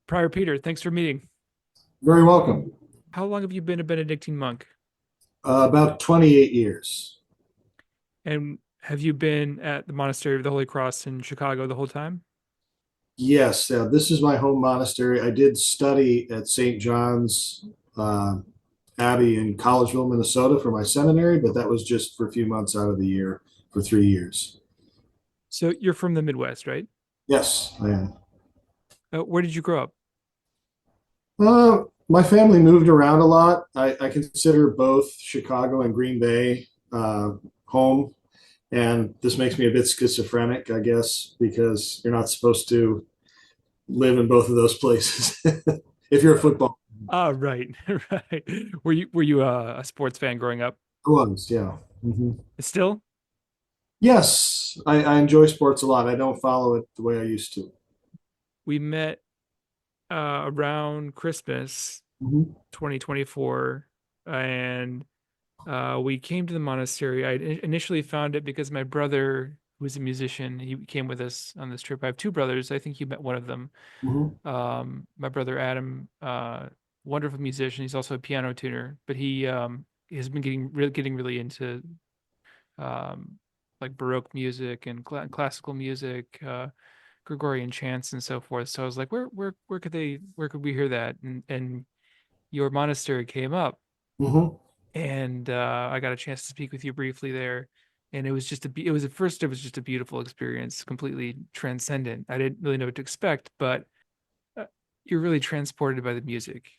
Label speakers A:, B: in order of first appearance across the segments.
A: Prior Peter, thanks for meeting.
B: Very welcome.
A: How long have you been a Benedictine monk?
B: About 28 years.
A: And have you been at the Monastery of the Holy Cross in Chicago the whole time?
B: Yes, this is my home monastery. I did study at St. John's uh, Abbey in Collegeville, Minnesota for my seminary, but that was just for a few months out of the year for 3 years.
A: So you're from the Midwest, right?
B: Yes, I am.
A: Where did you grow up?
B: My family moved around a lot. I consider both Chicago and Green Bay home, and this makes me a bit schizophrenic, I guess, because you're not supposed to live in both of those places if you're a football.
A: Ah, right, right. Were you a sports fan growing up?
B: I was, yeah.
A: Still?
B: Yes, I enjoy sports a lot. I don't follow it the way I used to.
A: We met around Christmas
B: Hmm.
A: 2024, and we came to the monastery. Initially found it because my brother, who's a musician, he came with us on this trip. I have two brothers. I think you met one of them.
B: Hmm.
A: My brother Adam, wonderful musician. He's also a piano tuner, but he has been getting really into um, like Baroque music and classical music, Gregorian chants and so forth. So I was like, where could we hear that? And your monastery came up,
B: Hmm.
A: and I got a chance to speak with you briefly there. And it was just it was at first it was just a beautiful experience, completely transcendent. I didn't really know what to expect, but uh, you're really transported by the music.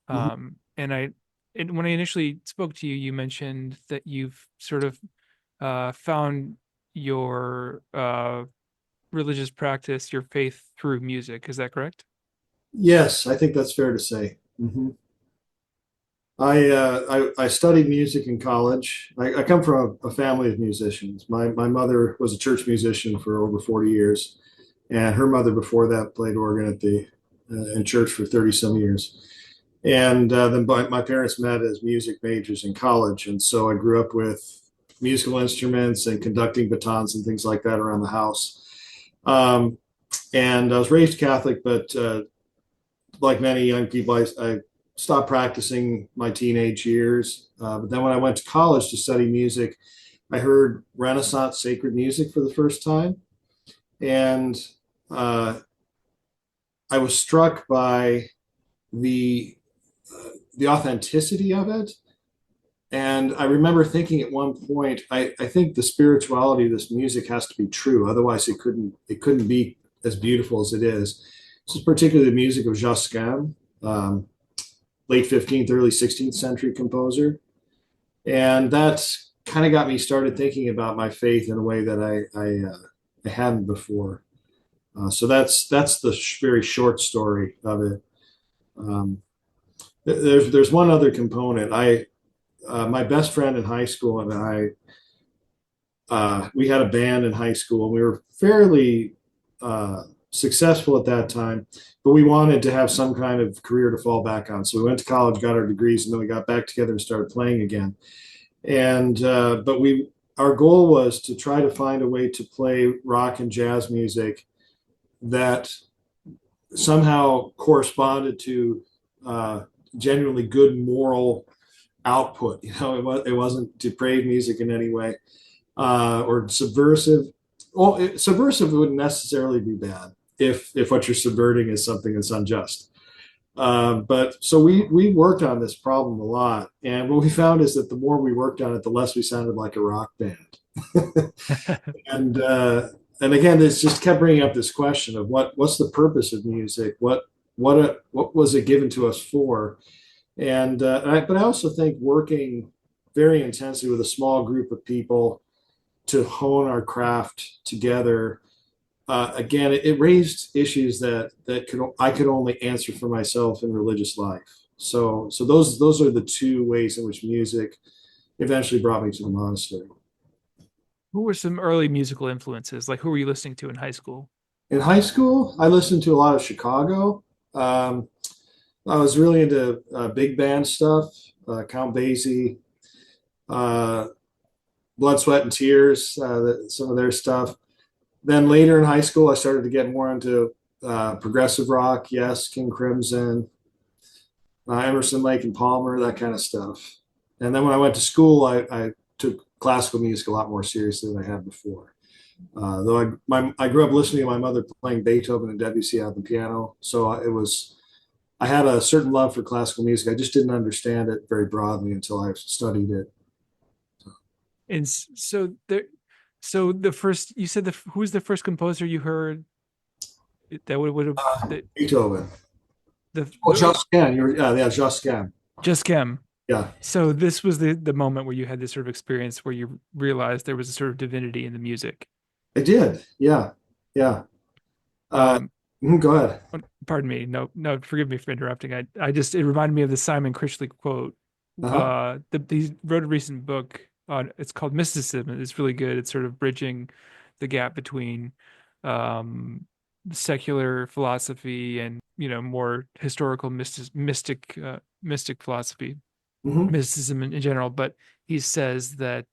B: Hmm.
A: And when I initially spoke to you, you mentioned that you've sort of found your religious practice, your faith through music. Is that correct?
B: Yes, I think that's fair to say. I studied music in college. I come from a family of musicians. My mother was a church musician for over 40 years, and her mother before that played organ at the in church for 30 some years. And then my parents met as music majors in college, and so I grew up with musical instruments and conducting batons and things like that around the house. Um, and I was raised Catholic, but like many young people, I stopped practicing my teenage years. But then when I went to college to study music, I heard Renaissance sacred music for the first time, and uh, I was struck by the the authenticity of it. And I remember thinking at one point, I think the spirituality of this music has to be true, otherwise it couldn't be as beautiful as it is. This is particularly the music of Josquin, um, late 15th, early 16th century composer. And that kind of got me started thinking about my faith in a way that I hadn't before. So that's the very short story of it. Um, there's one other component. My best friend in high school and we had a band in high school. We were fairly successful at that time, but we wanted to have some kind of career to fall back on. So we went to college, got our degrees, and then we got back together and started playing again. And but we our goal was to try to find a way to play rock and jazz music that somehow corresponded to genuinely good moral output. It wasn't depraved music in any way or subversive. Well, subversive wouldn't necessarily be bad if what you're subverting is something that's unjust. But so we worked on this problem a lot, and what we found is that the more we worked on it, the less we sounded like a rock band. and and again, this just kept bringing up this question of what's the purpose of music? What was it given to us for? But I also think working very intensely with a small group of people to hone our craft together. Again, it raised issues that I could only answer for myself in religious life. So those are the two ways in which music eventually brought me to the monastery.
A: Who were some early musical influences? Like who were you listening to in high school?
B: In high school, I listened to a lot of Chicago. Um, I was really into big band stuff, Count Basie, uh, Blood, Sweat, and Tears, some of their stuff. Then later in high school, I started to get more into progressive rock, yes, King Crimson, Emerson, Lake and Palmer, that kind of stuff. And then when I went to school, I took classical music a lot more seriously than I had before. I grew up listening to my mother playing Beethoven and Debussy on the piano, so I had a certain love for classical music. I just didn't understand it very broadly until I studied it.
A: And so there, so the first you said who was the first composer you heard that would have
B: Beethoven. Oh,
A: the
B: Josquin. Yeah, Josquin.
A: just Chem.
B: Yeah,
A: So this was the moment where you had this sort of experience where you realized there was a sort of divinity in the music.
B: I did. Yeah, yeah. Uh,
A: Um,
B: Go ahead.
A: Pardon me. No, no, forgive me for interrupting. I just it reminded me of the Simon Critchley quote.
B: Uh-huh.
A: He wrote a recent book on it's called Mysticism. It's really good. It's sort of bridging the gap between um secular philosophy and more historical mystic philosophy,
B: Hmm.
A: mysticism in general. But he says that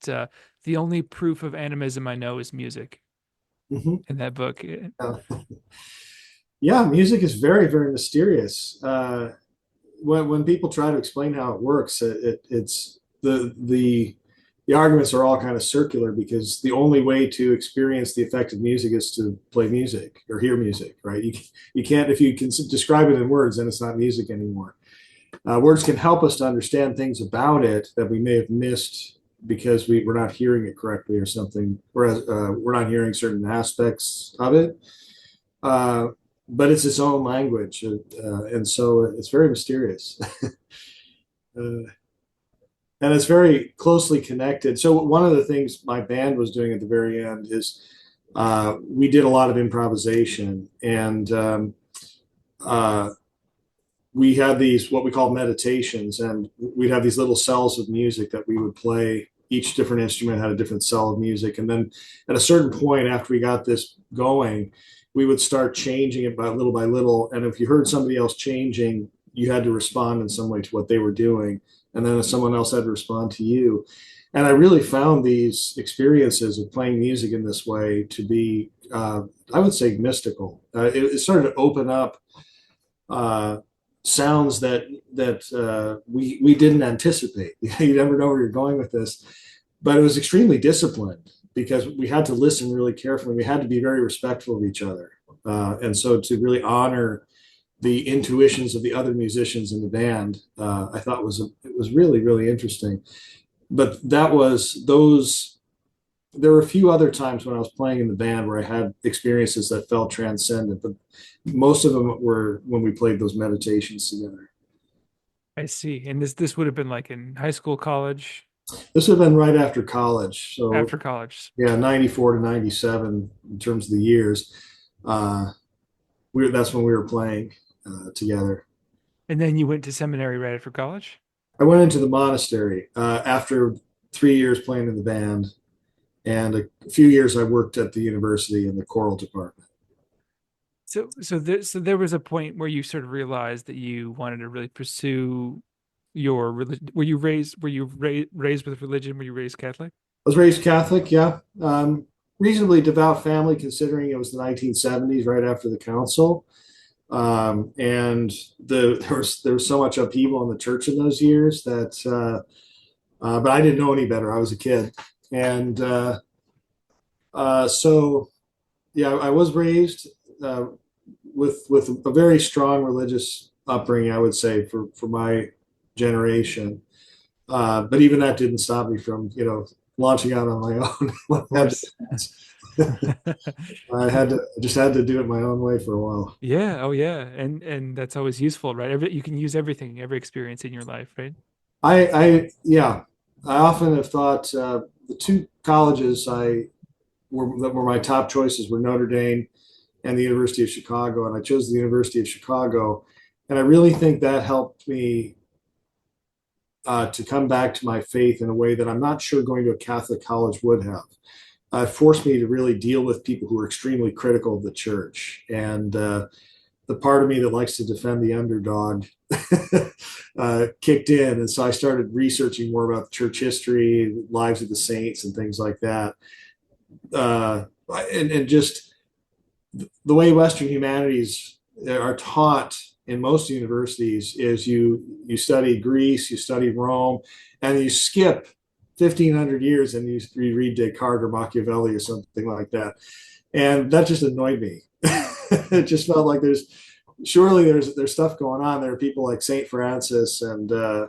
A: the only proof of animism I know is music
B: Hmm.
A: in that book.
B: Yeah. Yeah, music is very, very mysterious. When people try to explain how it works, it's the arguments are all kind of circular because the only way to experience the effect of music is to play music or hear music, right? You can't if you can describe it in words, then it's not music anymore. Words can help us to understand things about it that we may have missed because we're not hearing it correctly or something, whereas we're not hearing certain aspects of it. Uh, but it's its own language, and so it's very mysterious. And it's very closely connected. So one of the things my band was doing at the very end is we did a lot of improvisation, and uh, we had these what we call meditations, and we'd have these little cells of music that we would play. Each different instrument had a different cell of music, and then at a certain point, after we got this going, we would start changing it by little. And if you heard somebody else changing, you had to respond in some way to what they were doing, and then someone else had to respond to you. And I really found these experiences of playing music in this way to be, I would say, mystical. It started to open up uh, sounds that we didn't anticipate. You never know where you're going with this, but it was extremely disciplined because we had to listen really carefully. We had to be very respectful of each other, and so to really honor the intuitions of the other musicians in the band, I thought it was really really interesting. But that was those there were a few other times when I was playing in the band where I had experiences that felt transcendent, but most of them were when we played those meditations together.
A: I see. And this would have been like in high school, college,
B: This would have been right after college. So,
A: after college.
B: yeah, 94 to 97 in terms of the years. Uh, that's when we were playing together.
A: And then you went to seminary right after college.
B: I went into the monastery after 3 years playing in the band, and a few years I worked at the university in the choral department.
A: So there was a point where you sort of realized that you wanted to really pursue your religion. Were you raised with religion? Were you raised Catholic?
B: I was raised Catholic, yeah. Reasonably devout family, considering it was the 1970s, right after the council. And there was so much upheaval in the church in those years that, but I didn't know any better. I was a kid, and so yeah, I was raised uh, with a very strong religious upbringing, I would say, for my generation. But even that didn't stop me from, launching out on my
A: Of
B: own.
A: course.
B: I just had to do it my own way for a while.
A: Yeah. Oh, yeah. And that's always useful, right? You can use everything, every experience in your life, right?
B: Yeah, I often have thought the two colleges that were my top choices were Notre Dame and the University of Chicago, and I chose the University of Chicago, and I really think that helped me to come back to my faith in a way that I'm not sure going to a Catholic college would have. Forced me to really deal with people who are extremely critical of the church, and the part of me that likes to defend the underdog kicked in, and so I started researching more about church history, lives of the saints, and things like that. And just the way Western humanities are taught in most universities is you study Greece, you study Rome, and you skip 1,500 years and you read Descartes or Machiavelli or something like that. And that just annoyed me. It just felt like there's stuff going on. There are people like Saint Francis and I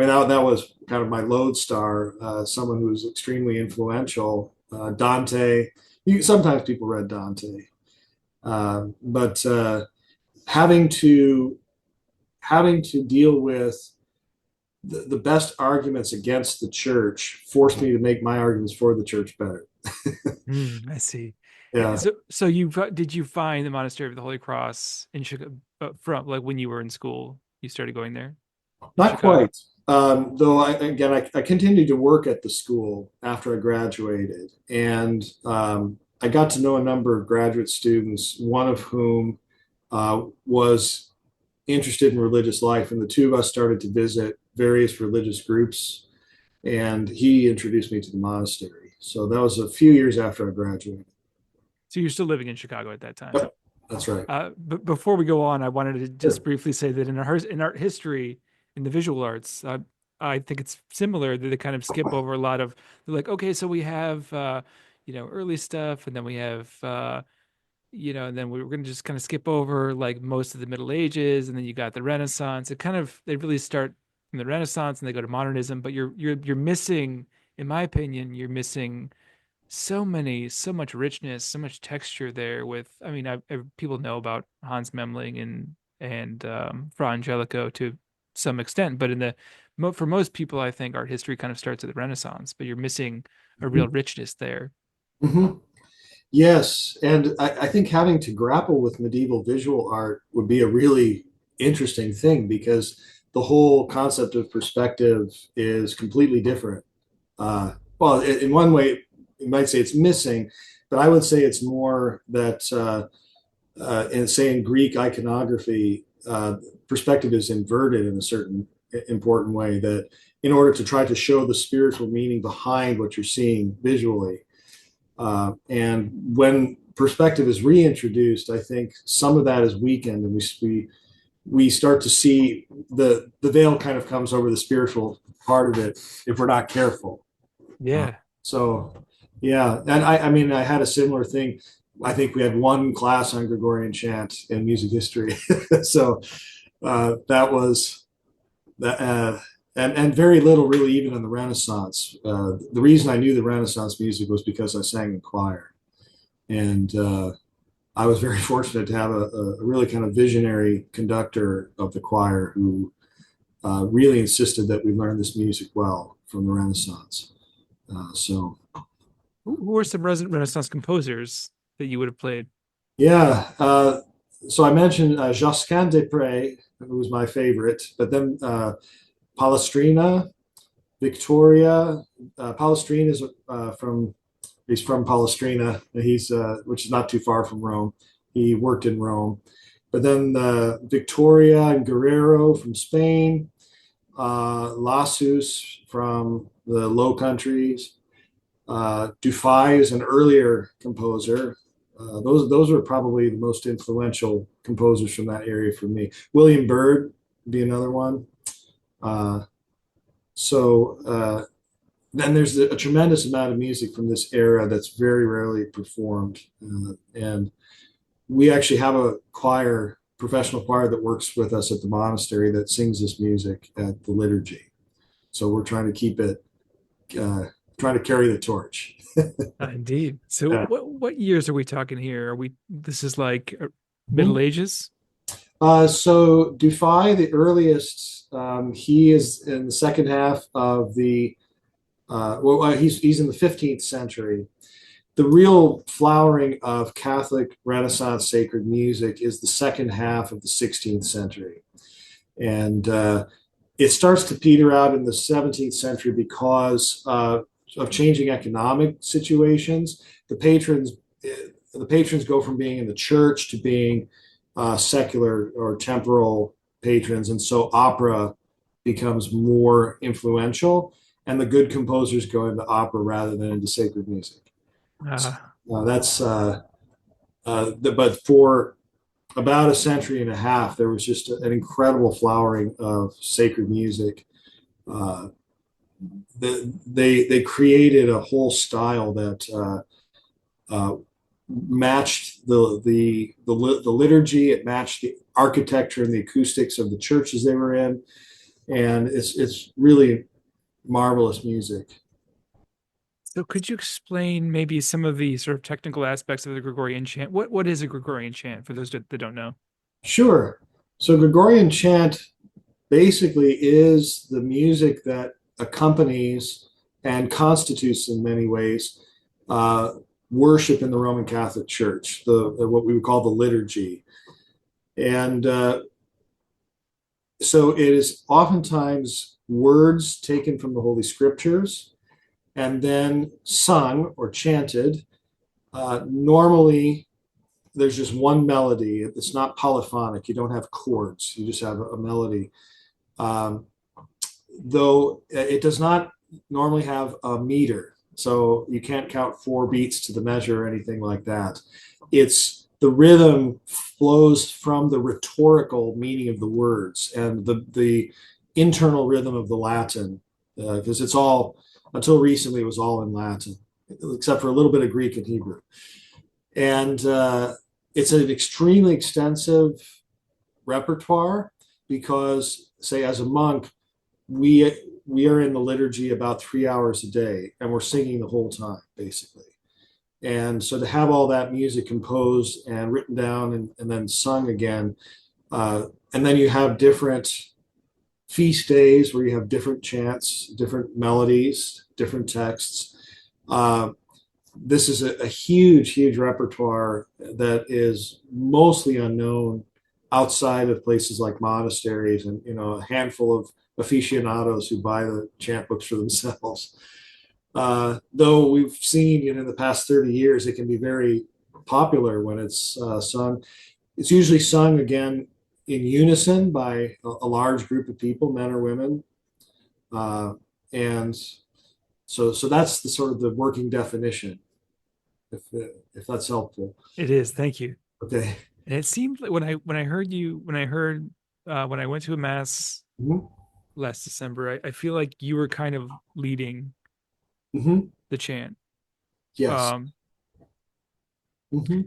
B: mean that was kind of my lodestar. Someone who was extremely influential. Dante. Sometimes people read Dante, but having to deal with the best arguments against the church forced me to make my arguments for the church better.
A: I see.
B: Yeah.
A: So you did you find the Monastery of the Holy Cross in Chicago from like when you were in school? You started going there in
B: Not
A: Chicago.
B: quite. Though I continued to work at the school after I graduated, and I got to know a number of graduate students, one of whom was interested in religious life, and the two of us started to visit various religious groups, and he introduced me to the monastery. So that was a few years after I graduated.
A: So you're still living in Chicago at that time.
B: Yep, that's right.
A: But before we go on, I wanted to just
B: Sure.
A: briefly say that in art history, in the visual arts, I think it's similar that they kind of skip over a lot of. They're like, okay, so we have early stuff, and then we have and then we're going to just kind of skip over like most of the Middle Ages, and then you got the Renaissance. They really start from the Renaissance and they go to modernism, but you're missing, in my opinion, you're missing so much richness, so much texture there. With, I mean, people know about Hans Memling and Fra Angelico to some extent, but for most people, I think art history kind of starts at the Renaissance, but you're missing a real richness there.
B: Mm-hmm. Yes, and I think having to grapple with medieval visual art would be a really interesting thing because the whole concept of perspective is completely different. Well, in one way, you might say it's missing, but I would say it's more that in Greek iconography, perspective is inverted in a certain important way. That in order to try to show the spiritual meaning behind what you're seeing visually, and when perspective is reintroduced, I think some of that is weakened, and we start to see the veil kind of comes over the spiritual part of it if we're not careful. Uh,
A: Yeah.
B: so, yeah, and I mean, I had a similar thing. I think we had one class on Gregorian chant in music history, so that was that. And very little really even in the Renaissance. The reason I knew the Renaissance music was because I sang in choir. And I was very fortunate to have a really kind of visionary conductor of the choir who really insisted that we learn this music well from the Renaissance. So,
A: Who were some Renaissance composers that you would have played?
B: yeah. So I mentioned Josquin des Prés, who was my favorite, but then Palestrina, Victoria. Palestrina is he's from Palestrina. He's which is not too far from Rome. He worked in Rome, but then Victoria and Guerrero from Spain, Lassus from the Low Countries. Dufay is an earlier composer. Those are probably the most influential composers from that area for me. William Byrd would be another one. Uh, so then there's a tremendous amount of music from this era that's very rarely performed. And we actually have a choir, professional choir that works with us at the monastery that sings this music at the liturgy. So we're trying to keep it, trying to carry the torch.
A: Indeed. So
B: Yeah.
A: what years are we talking here? This is like Middle
B: Mhm.
A: Ages?
B: So Dufay, the earliest, he is in the second half of he's in the 15th century. The real flowering of Catholic Renaissance sacred music is the second half of the 16th century. And it starts to peter out in the 17th century because of changing economic situations. The patrons go from being in the church to being secular or temporal patrons, and so opera becomes more influential, and the good composers go into opera rather than into sacred music.
A: Uh,
B: That's But for about a century and a half, there was just an incredible flowering of sacred music. Uh, they created a whole style that matched the liturgy. It matched the architecture and the acoustics of the churches they were in, and it's really marvelous music.
A: So could you explain maybe some of the sort of technical aspects of the Gregorian chant? What is a Gregorian chant for those that don't know?
B: Sure. So Gregorian chant basically is the music that accompanies and constitutes, in many ways, uh, worship in the Roman Catholic Church, the what we would call the liturgy. And so it is oftentimes words taken from the Holy Scriptures and then sung or chanted. Normally, there's just one melody. It's not polyphonic. You don't have chords. You just have a melody. Um, though it does not normally have a meter, so you can't count four beats to the measure or anything like that. It's the rhythm flows from the rhetorical meaning of the words and the internal rhythm of the Latin, because it's all until recently it was all in Latin, except for a little bit of Greek and Hebrew. And it's an extremely extensive repertoire because, say, as a monk, we are in the liturgy about 3 hours a day, and we're singing the whole time, basically. And so to have all that music composed and written down and then sung again, and then you have different feast days where you have different chants, different melodies, different texts. Uh, this is a huge, huge repertoire that is mostly unknown outside of places like monasteries and a handful of aficionados who buy the chant books for themselves. Though we've seen in the past 30 years, it can be very popular when it's sung. It's usually sung again in unison by a large group of people, men or women, uh, and so that's the sort of the working definition, if if that's helpful.
A: It is, thank you.
B: Okay.
A: And it seemed like when I went to a mass
B: Mm-hmm.
A: last December, I feel like you were kind of leading
B: Mm-hmm.
A: the chant.
B: Yes.
A: Um,
B: Mm-hmm.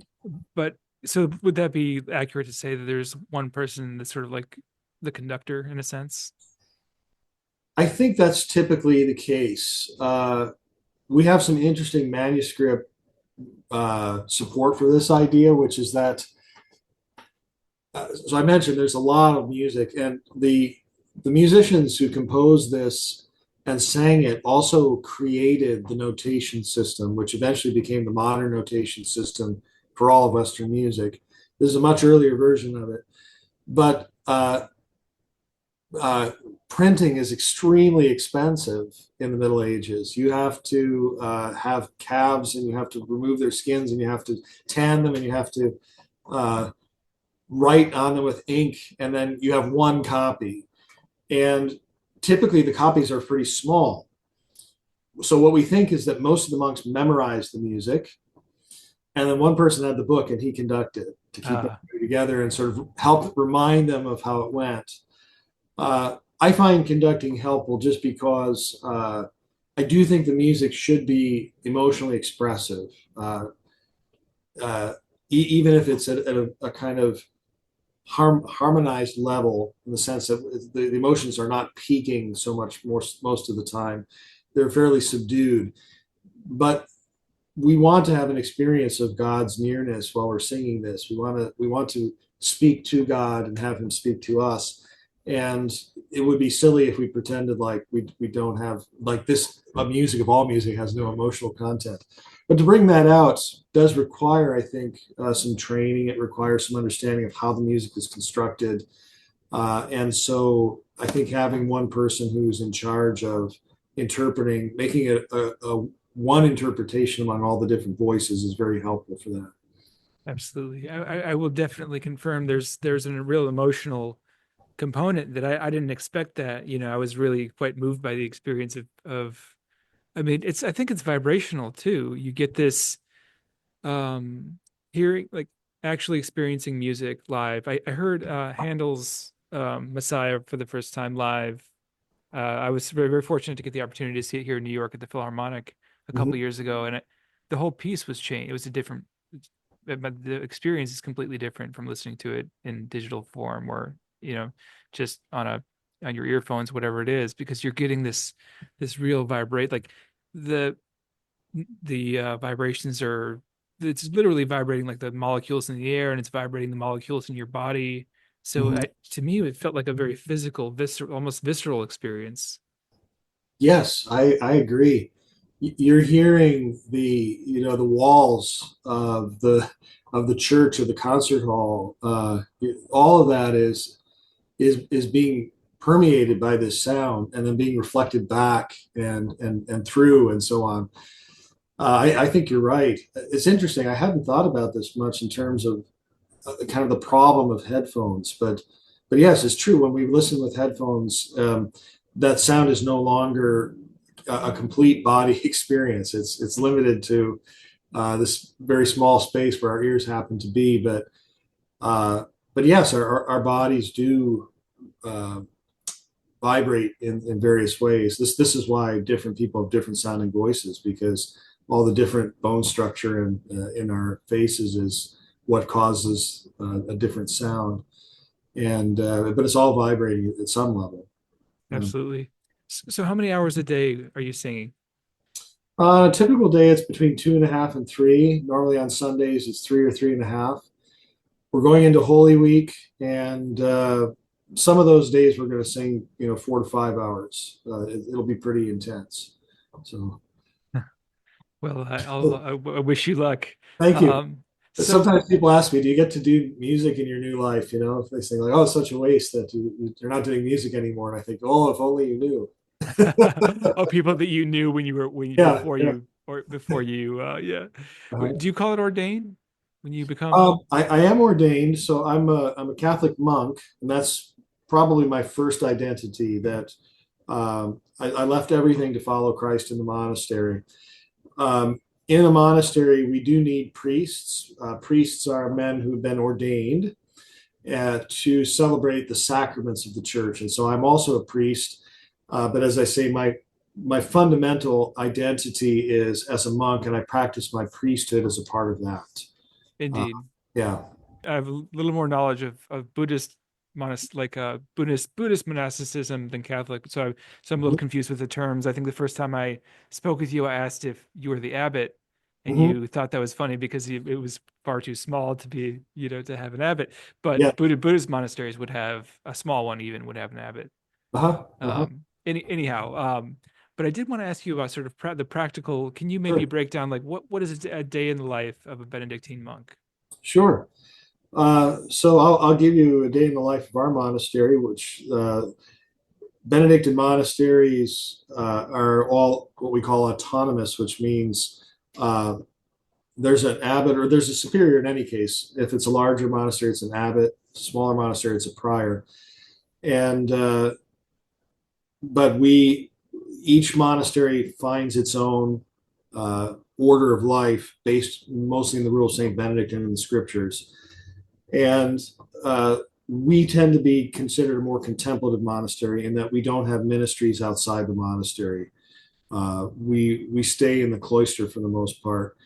A: but so would that be accurate to say that there's one person that's sort of like the conductor in a sense?
B: I think that's typically the case. We have some interesting manuscript support for this idea, which is that, so I mentioned there's a lot of music, and the musicians who composed this and sang it also created the notation system, which eventually became the modern notation system for all of Western music. This is a much earlier version of it, but uh, printing is extremely expensive in the Middle Ages. You have to have calves, and you have to remove their skins, and you have to tan them, and you have to uh, write on them with ink, and then you have one copy. And typically the copies are pretty small. So what we think is that most of the monks memorized the music, and then one person had the book and he conducted to keep
A: Uh,
B: everybody together and sort of help remind them of how it went. I find conducting helpful just because I do think the music should be emotionally expressive, uh, uh, even if it's at a kind of harmonized level, in the sense that the emotions are not peaking so much more most of the time. They're fairly subdued, but we want to have an experience of God's nearness while we're singing this. We want to speak to God and have Him speak to us. And it would be silly if we pretended like we don't have like this. Music of all music has no emotional content. But to bring that out does require, I think, some training. It requires some understanding of how the music is constructed. And so I think having one person who's in charge of interpreting, making it a one interpretation among all the different voices is very helpful for that.
A: Absolutely. I will definitely confirm there's a real emotional component that I didn't expect that. I was really quite moved by the experience of I mean, I think it's vibrational too. You get this, um, hearing like actually experiencing music live. I heard Handel's Messiah for the first time live. I was very, very fortunate to get the opportunity to see it here in New York at the Philharmonic a couple
B: Mhm.
A: years ago, and the whole piece was changed. It was a different, but the experience is completely different from listening to it in digital form or just on your earphones, whatever it is, because you're getting this real vibrate. Like the the vibrations are it's literally vibrating like the molecules in the air, and it's vibrating the molecules in your body. So
B: Mhm.
A: to me, it felt like a very physical, visceral, almost visceral experience.
B: Yes, I agree. You're hearing the walls of the church or the concert hall. All of that is being permeated by this sound and then being reflected back and through and so on. I think you're right. It's interesting. I hadn't thought about this much in terms of kind of the problem of headphones, but yes, it's true. When we listen with headphones, that sound is no longer a complete body experience. It's limited to this very small space where our ears happen to be. Uh, but yes, our bodies do uh, vibrate in various ways. This is why different people have different sounding voices, because all the different bone structure in our faces is what causes a different sound. And but it's all vibrating at some level. Um,
A: Absolutely. So how many hours a day are you singing?
B: on a typical day, it's between 2.5 and 3. Normally on Sundays, it's 3 or 3.5. We're going into Holy Week, and some of those days we're going to sing, 4 to 5 hours. It'll be pretty intense. So,
A: Well,
B: well,
A: I wish you luck.
B: thank you.
A: Um, so
B: Sometimes people ask me, "Do you get to do music in your new life?" If they say like, "Oh, it's such a waste that you're not doing music anymore," and I think, "Oh, if only you knew."
A: oh, people that you knew when you were when you
B: Yeah,
A: before
B: yeah.
A: you or before you yeah.
B: Uh-huh.
A: Do you call it ordained when you become?
B: I am ordained, so I'm a Catholic monk, and that's probably my first identity. That I left everything to follow Christ in the monastery. Um, in a monastery, we do need priests. Priests are men who've been ordained to celebrate the sacraments of the church, and so I'm also a priest. But as I say, my fundamental identity is as a monk, and I practice my priesthood as a part of that. Uh,
A: Indeed.
B: yeah.
A: I have a little more knowledge of Buddhist Buddhist monasticism than Catholic. So I'm a little
B: Mhm.
A: confused with the terms. I think the first time I spoke with you, I asked if you were the abbot, and
B: Mhm.
A: you thought that was funny because it was far too small to be, to have an abbot.
B: Yeah.
A: But Buddhist monasteries would have a small one, even would have an abbot.
B: Uh-huh. Uh-huh.
A: Anyhow, but I did want to ask you about sort of the practical. Can you maybe
B: Sure.
A: break down like what is a day in the life of a Benedictine monk?
B: Sure. So I'll give you a day in the life of our monastery, which Benedictine monasteries are all what we call autonomous, which means uh, there's an abbot or there's a superior in any case. If it's a larger monastery, it's an abbot. Smaller monastery, it's a prior. And but each monastery finds its own order of life based mostly in the rule of Saint Benedict and in the scriptures. And we tend to be considered a more contemplative monastery in that we don't have ministries outside the monastery. We stay in the cloister for the most part.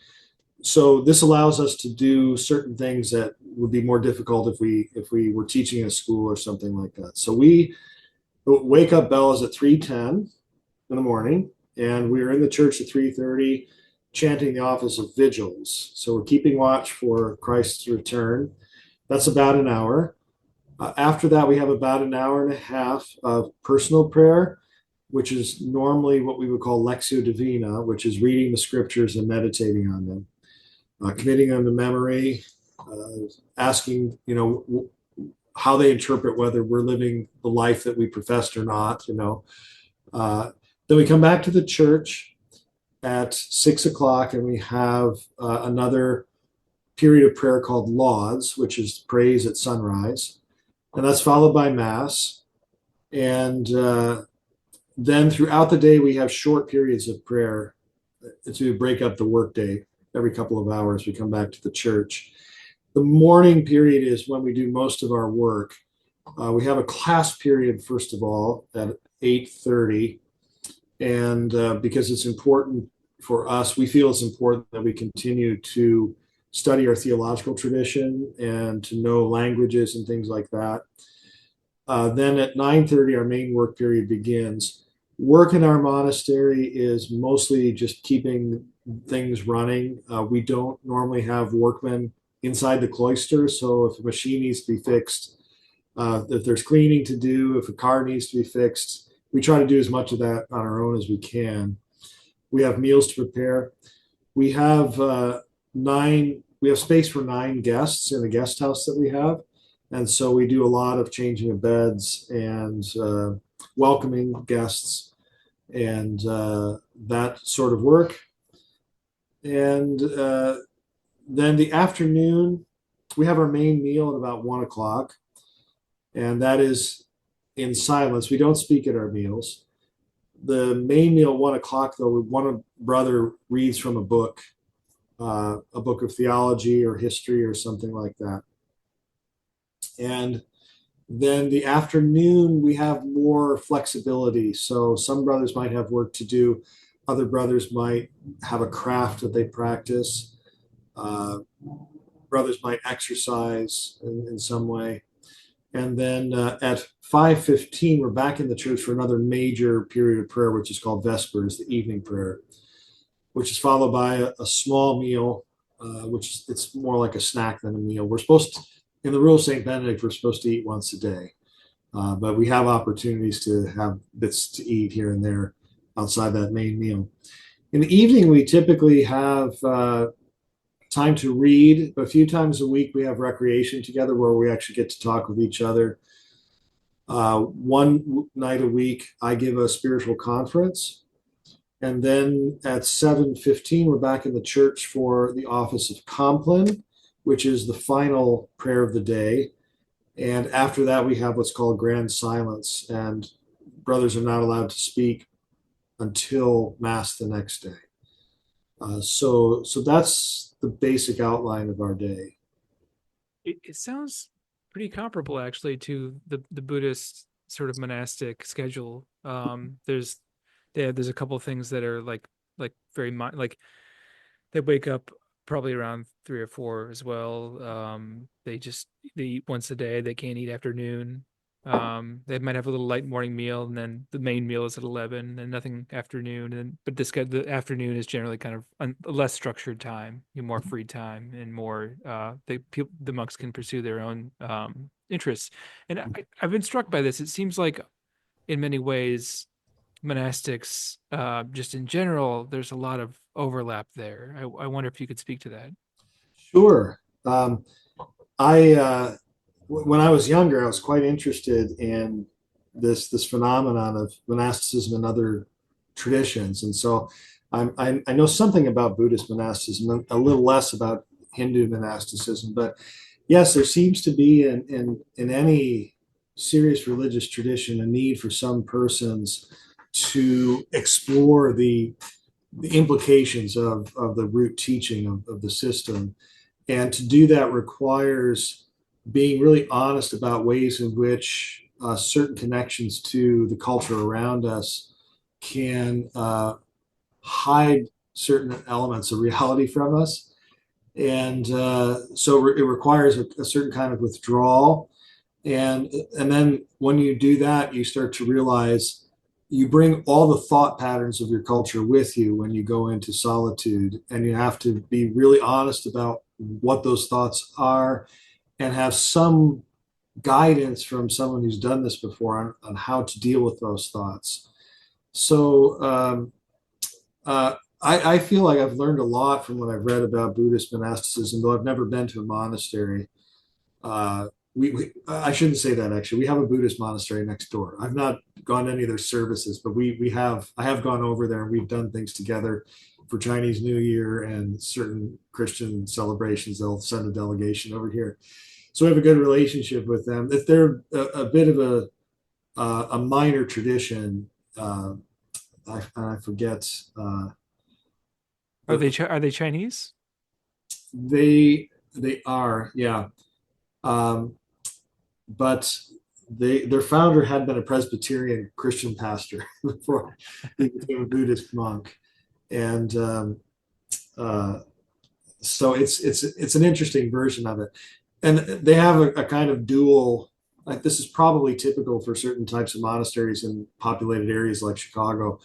B: So this allows us to do certain things that would be more difficult if we were teaching in a school or something like that. So we wake up bell is at 3:10 in the morning, and we are in the church at 3:30, chanting the office of vigils. So we're keeping watch for Christ's return. That's about an hour. After that, we have about an hour and a half of personal prayer, which is normally what we would call Lectio Divina, which is reading the scriptures and meditating on them, committing them to memory, asking, how they interpret whether we're living the life that we professed or not. Then we come back to the church at 6 o'clock, and we have another period of prayer called lauds, which is praise at sunrise, and that's followed by mass. And then throughout the day, we have short periods of prayer to break up the workday. every couple of hours, we come back to the church. The morning period is when we do most of our work. We have a class period, first of all, at 8:30. And because it's important for us, we feel it's important that we continue to study our theological tradition and to know languages and things like that. Then at 9:30, our main work period begins. Work in our monastery is mostly just keeping things running. We don't normally have workmen inside the cloister, so if a machine needs to be fixed, if there's cleaning to do, if a car needs to be fixed, we try to do as much of that on our own as we can. We have meals to prepare. We have we have space for 9 guests in the guest house that we have. And so we do a lot of changing of beds and welcoming guests and that sort of work. And then the afternoon, we have our main meal at about 1 o'clock, and that is in silence. We don't speak at our meals. The main meal, 1 o'clock, though, one brother reads from a book of theology or history or something like that. And then the afternoon, we have more flexibility. So some brothers might have work to do. Other brothers might have a craft that they practice. Uh, Brothers might exercise in some way. And then at 5:15, we're back in the church for another major period of prayer, which is called Vespers, the evening prayer, which is followed by a small meal, which it's more like a snack than a meal. We're supposed to, in the rule of St. Benedict, we're supposed to eat once a day, but we have opportunities to have bits to eat here and there outside that main meal. In the evening, we typically have time to read. A few times a week, we have recreation together where we actually get to talk with each other. One night a week, I give a spiritual conference. And then at 7:15, we're back in the church for the office of Compline, which is the final prayer of the day. And after that, we have what's called grand silence, and brothers are not allowed to speak until Mass the next day. So that's the basic outline of our day.
A: It sounds pretty comparable actually to the Buddhist sort of monastic schedule. There's a couple of things that are like very like they wake up probably around 3 or 4 as well. They eat once a day. They can't eat afternoon. They might have a little light morning meal, and then the main meal is at 11, and nothing afternoon. And but the afternoon is generally kind of a less structured time, more free time, and more the monks can pursue their own interests. And I've been struck by this. It seems like in many ways monastics, just in general, there's a lot of overlap there. I wonder if you could speak to that.
B: Sure. I When I was younger, I was quite interested in this phenomenon of monasticism and other traditions, and so I know something about Buddhist monasticism, a little less about Hindu monasticism, but yes, there seems to be in any serious religious tradition a need for some persons to explore the implications of the root teaching of the system. And to do that requires being really honest about ways in which certain connections to the culture around us can hide certain elements of reality from us. And so it requires a certain kind of withdrawal. And then when you do that, you start to realize you bring all the thought patterns of your culture with you when you go into solitude, and you have to be really honest about what those thoughts are and have some guidance from someone who's done this before on how to deal with those thoughts. So I feel like I've learned a lot from what I've read about Buddhist monasticism, though I've never been to a monastery. I shouldn't say that, actually. We have a Buddhist monastery next door. I've not gone to any of their services, but I have gone over there, and we've done things together for Chinese New Year and certain Christian celebrations. They'll send a delegation over here, so we have a good relationship with them. If they're a bit of a minor tradition, I forget.
A: Are they Chinese?
B: They are, yeah. Um, but their founder had been a Presbyterian Christian pastor before he became a Buddhist monk, and uh, so it's an interesting version of it, and they have a kind of dual. Like this is probably typical for certain types of monasteries in populated areas like Chicago.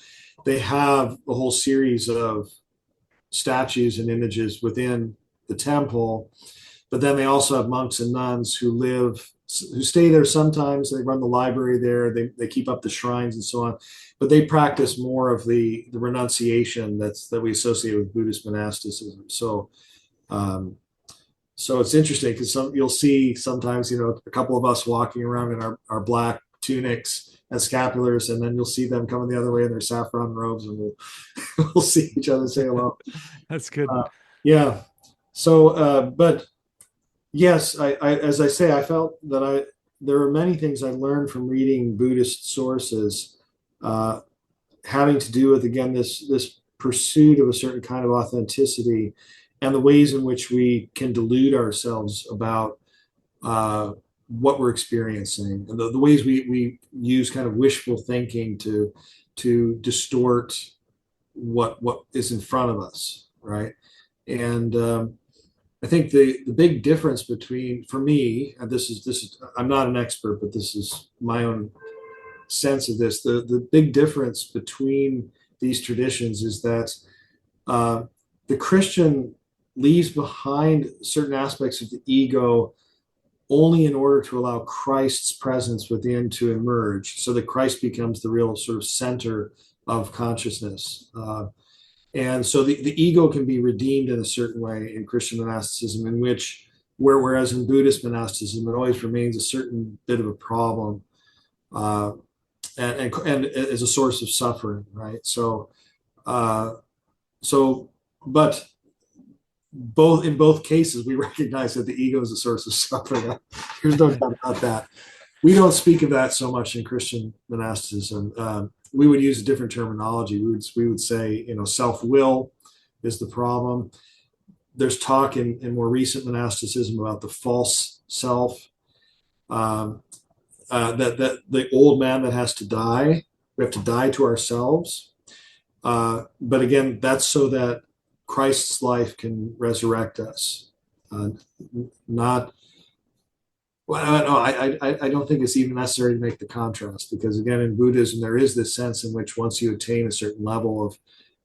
B: They have a whole series of statues and images within the temple, but then they also have monks and nuns who stay there sometimes. They run the library there. They keep up the shrines and so on, but they practice more of the renunciation that we associate with Buddhist monasticism. Um, so it's interesting because you'll see sometimes, a couple of us walking around in our black tunics and scapulars, and then you'll see them coming the other way in their saffron robes, and we'll see each other say hello.
A: That's good.
B: Uh, yeah. So, but yes, as I say, I felt that there are many things I learned from reading Buddhist sources, uh, having to do with again this pursuit of a certain kind of authenticity, and the ways in which we can delude ourselves about uh, what we're experiencing, and the ways we use kind of wishful thinking to distort what is in front of us, right? And I think the big difference between, for me, and this is I'm not an expert, but this is my own sense of this. The big difference between these traditions is that uh, the Christian leaves behind certain aspects of the ego only in order to allow Christ's presence within to emerge, so that Christ becomes the real sort of center of consciousness. And so the ego can be redeemed in a certain way in Christian monasticism, in which, whereas in Buddhist monasticism, it always remains a certain bit of a problem, uh, and as a source of suffering, right? Uh, so, but in both cases, we recognize that the ego is a source of suffering. There's no doubt about that. We don't speak of that so much in Christian monasticism. We would use a different terminology. We would say, self will is the problem. There's talk in more recent monasticism about the false self, um, that the old man that has to die. We have to die to ourselves. But again, that's so that Christ's life can resurrect us. Uh, not Well, no, I don't think it's even necessary to make the contrast, because again, in Buddhism, there is this sense in which once you attain a certain level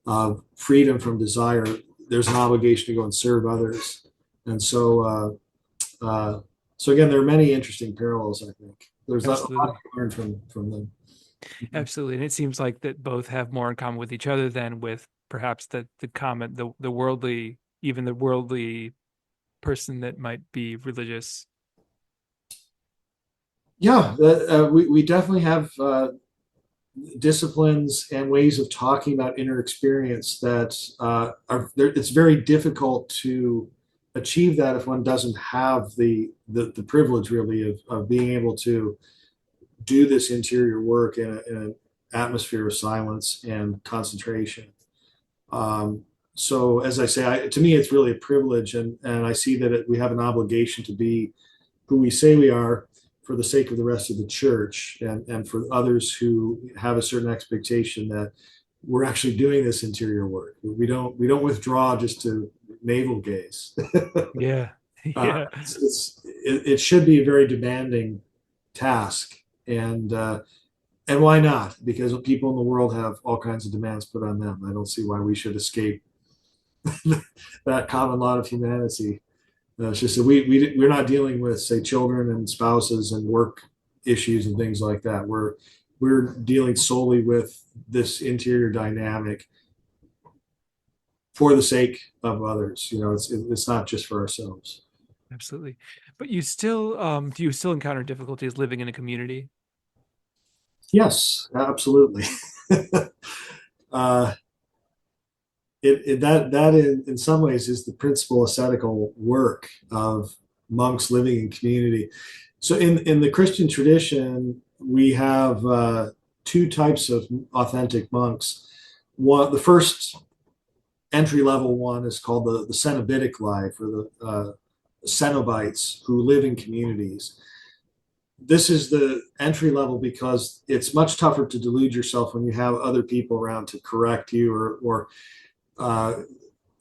B: of freedom from desire, there's an obligation to go and serve others. And so again, there are many interesting parallels. I think there's a lot
A: Absolutely.
B: to learn from them.
A: Absolutely. And it seems like that both have more in common with each other than with perhaps the common, the worldly, even the worldly person that might be religious.
B: Yeah, we definitely have disciplines and ways of talking about inner experience that are there. It's very difficult to achieve that if one doesn't have the privilege really of being able to do this interior work in an atmosphere of silence and concentration. So as I say, to me, it's really a privilege, and I see that we have an obligation to be who we say we are for the sake of the rest of the church, and for others who have a certain expectation that we're actually doing this interior work. We don't withdraw just to navel gaze.
A: Yeah. Yeah.
B: It should be a very demanding task, and why not? Because people in the world have all kinds of demands put on them. I don't see why we should escape that common lot of humanity. It's just that we're not dealing with, say, children and spouses and work issues and things like that. We're dealing solely with this interior dynamic for the sake of others. It's not just for ourselves.
A: Absolutely. But do you still encounter difficulties living in a community?
B: Yes, absolutely. uh, that in some ways is the principal ascetical work of monks living in community. So in the Christian tradition, we have two types of authentic monks. One, the first entry level one is called the Cenobitic life, or the Cenobites who live in communities. This is the entry level because it's much tougher to delude yourself when you have other people around to correct you, or uh,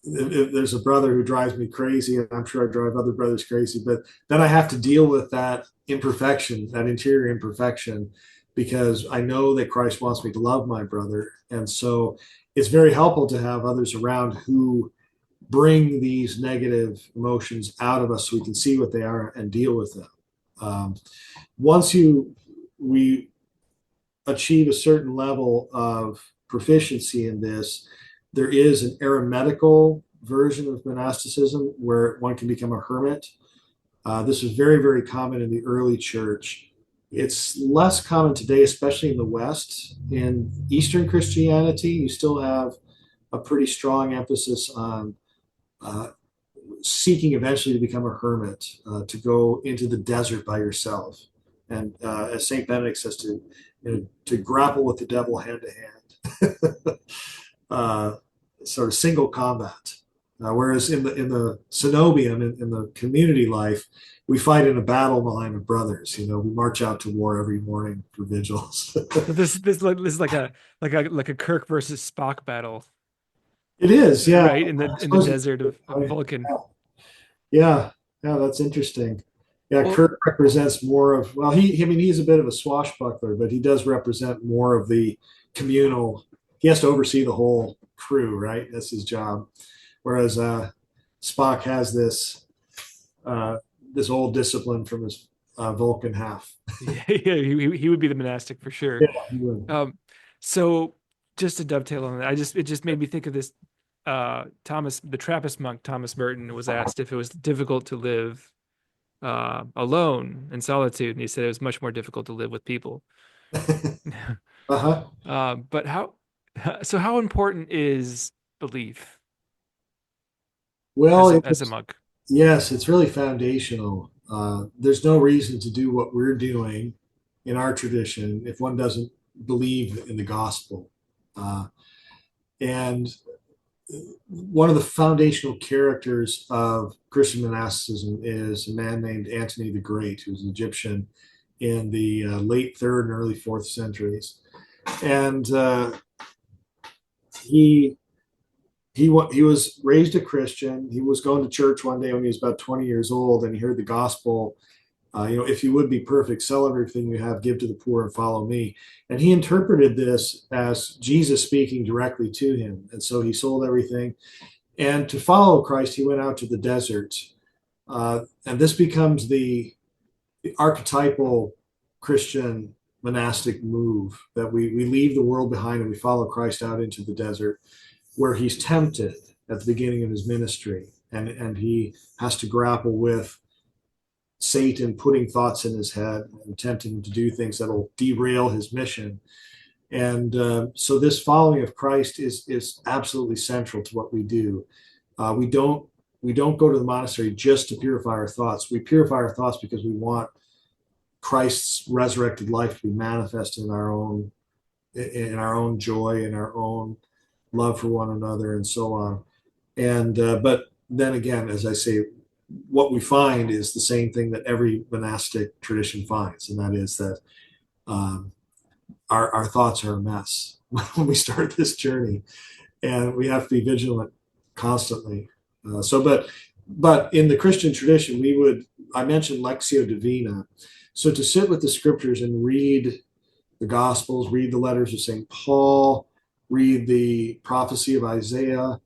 B: if there's a brother who drives me crazy, and I'm sure I drive other brothers crazy, but then I have to deal with that imperfection, that interior imperfection, because I know that Christ wants me to love my brother. And so it's very helpful to have others around who bring these negative emotions out of us so we can see what they are and deal with them. Um, once we achieve a certain level of proficiency in this, there is an eremitical version of monasticism where one can become a hermit. This was very, very common in the early church. It's less common today, especially in the West. In Eastern Christianity, you still have a pretty strong emphasis on uh, seeking eventually to become a hermit, to go into the desert by yourself. And as St. Benedict says, to grapple with the devil hand to hand, uh, sort of single combat. Whereas in the cenobium, in the community life, we fight in a battle line of brothers. You know, we march out to war every morning for vigils.
A: So this is like a Kirk versus Spock battle,
B: It is, yeah.
A: right? In
B: I
A: the
B: suppose it's
A: desert of Vulcan.
B: yeah, yeah, that's interesting. Yeah,
A: Well,
B: Kirk represents more of, well, I mean, he's a bit of a swashbuckler, but he does represent more of the communal. He has to oversee the whole crew, right? That's his job. Whereas Spock has uh, this old discipline from his Vulcan half.
A: yeah, he would be the monastic for sure.
B: Yeah, he would.
A: Um, so just to dovetail on that, it just made me think of this. The Trappist monk Thomas Merton was asked if it was difficult to live alone in solitude, and he said it was much more difficult to live with people.
B: Uh-huh.
A: But how? So how important is belief
B: Well,
A: as a monk?
B: yes, it's really foundational. There's no reason to do what we're doing in our tradition if one doesn't believe in the gospel. Uh, and one of the foundational characters of Christian monasticism is a man named Antony the Great, who's an Egyptian in the late third and early fourth centuries. And he he was raised a Christian. He was going to church one day when he was about 20 years old, and he heard the gospel. If you would be perfect, sell everything you have, give to the poor, and follow me. And he interpreted this as Jesus speaking directly to him. And so he sold everything. And to follow Christ, he went out to the desert. And this becomes the archetypal Christian monastic move, that we leave the world behind and we follow Christ out into the desert, where he's tempted at the beginning of his ministry. And he has to grapple with Satan putting thoughts in his head and tempting him to do things that'll derail his mission. And so this following of Christ is absolutely central to what we do. We don't go to the monastery just to purify our thoughts. We purify our thoughts because we want Christ's resurrected life to be manifested in our own joy, in our own love for one another, and so on. And but then again, as I say, what we find is the same thing that every monastic tradition finds, and that is that um, our thoughts are a mess when we start this journey, and we have to be vigilant constantly. But in the Christian tradition, I mentioned Lectio Divina. So to sit with the scriptures and read the Gospels, read the letters of St. Paul, read the prophecy of Isaiah,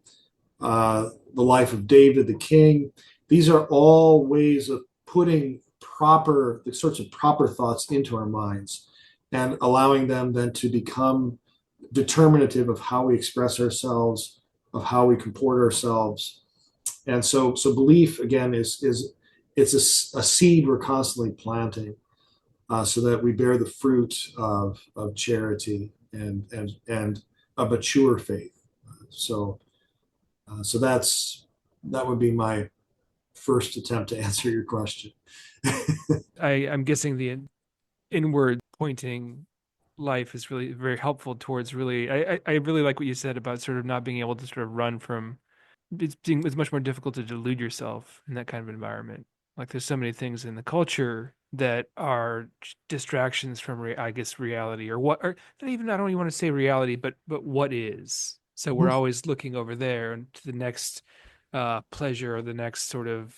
B: the life of David the king. These are all ways of putting the sorts of proper thoughts into our minds and allowing them then to become determinative of how we express ourselves, of how we comport ourselves. And so belief again is it's a seed we're constantly planting, so that we bear the fruit of charity and a mature faith. So that would be my first attempt to answer your question.
A: I'm guessing the inward pointing life is really very helpful towards really. I really like what you said about sort of not being able to sort of run from. It's much more difficult to delude yourself in that kind of environment. Like there's so many things in the culture that are distractions from I guess reality, or what, or not even, I don't even want to say reality, but what is. So we're always looking over there and to the next pleasure or the next sort of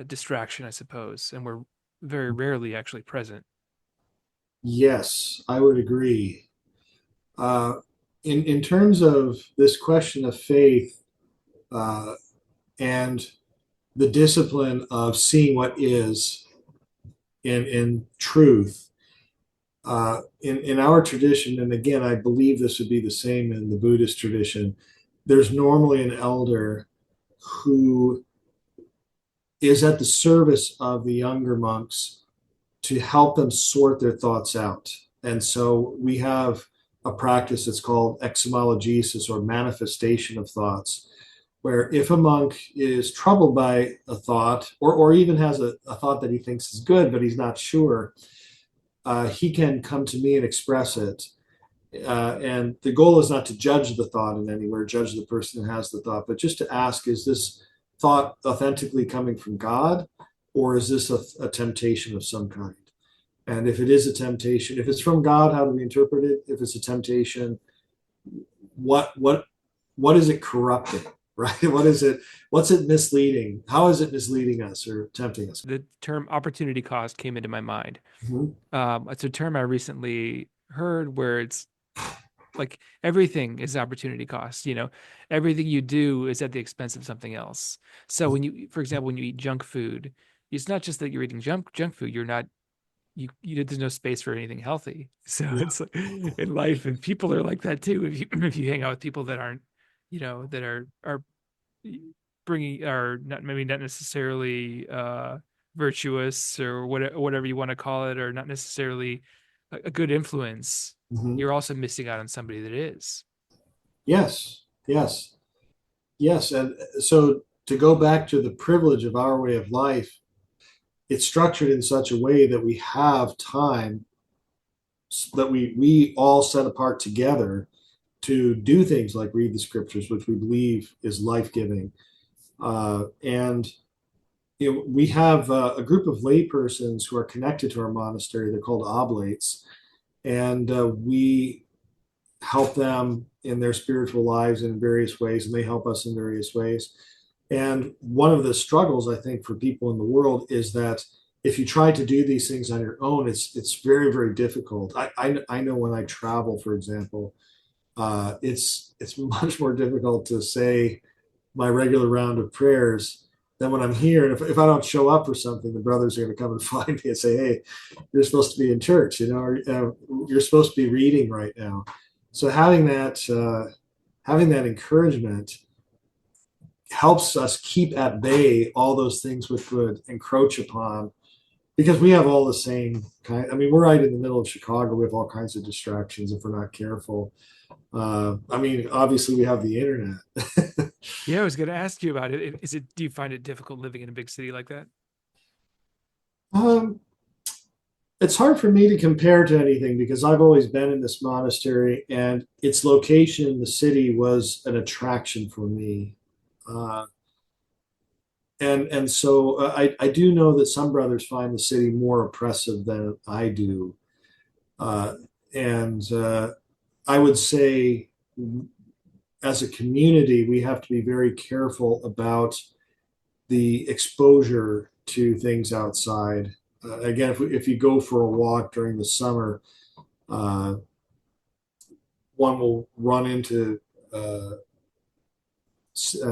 A: distraction, I suppose, and we're very rarely actually present.
B: Yes, I would agree. Uh, in terms of this question of faith uh, and the discipline of seeing what is in truth, in our tradition, and again, I believe this would be the same in the Buddhist tradition, there's normally an elder who is at the service of the younger monks to help them sort their thoughts out. And so we have a practice that's called exegesis, or manifestation of thoughts, where if a monk is troubled by a thought, or even has a thought that he thinks is good, but he's not sure, he can come to me and express it. And the goal is not to judge the thought in any way, judge the person who has the thought, but just to ask, is this thought authentically coming from God, or is this a temptation of some kind? And if it is a temptation, if it's from God, how do we interpret it? If it's a temptation, what what what is it corrupting? Right? What is it? What's it misleading? How is it misleading us or tempting us?
A: The term opportunity cost came into my mind.
B: Mm-hmm.
A: It's a term I recently heard where it's like everything is opportunity cost. Everything you do is at the expense of something else. So when you, for example, when you eat junk food, it's not just that you're eating junk food. You're not there's no space for anything healthy. So
B: Yeah.
A: it's like in life, and people are like that too. If you if you hang out with people that aren't, that are bringing, are not, maybe not necessarily virtuous, or whatever you want to call it, or not necessarily a good influence,
B: Mm-hmm.
A: you're also missing out on somebody that is.
B: Yes. Yes. Yes. And so to go back to the privilege of our way of life, it's structured in such a way that we have time that we all set apart together to do things like read the scriptures, which we believe is life giving. And we have a group of laypersons who are connected to our monastery. They're called oblates, and we help them in their spiritual lives in various ways, and they help us in various ways. And one of the struggles, I think, for people in the world is that if you try to do these things on your own, it's very, very difficult. I know when I travel, for example, it's much more difficult to say my regular round of prayers than when I'm here. And if I don't show up for something, the brothers are going to come and find me and say, "Hey, you're supposed to be in church, or you're supposed to be reading right now." So having that encouragement helps us keep at bay all those things which would encroach upon, because we have all the same kind. I mean, we're right in the middle of Chicago. We have all kinds of distractions if we're not careful. I mean, obviously we have the internet.
A: Yeah, I was going to ask you about it. Do you find it difficult living in a big city like that?
B: um, it's hard for me to compare to anything because I've always been in this monastery, and its location in the city was an attraction for me. Uh, and so I do know that some brothers find the city more oppressive than I do. Uh, and I would say, as a community, we have to be very careful about the exposure to things outside. Again, if you go for a walk during the summer, uh, one will run into uh,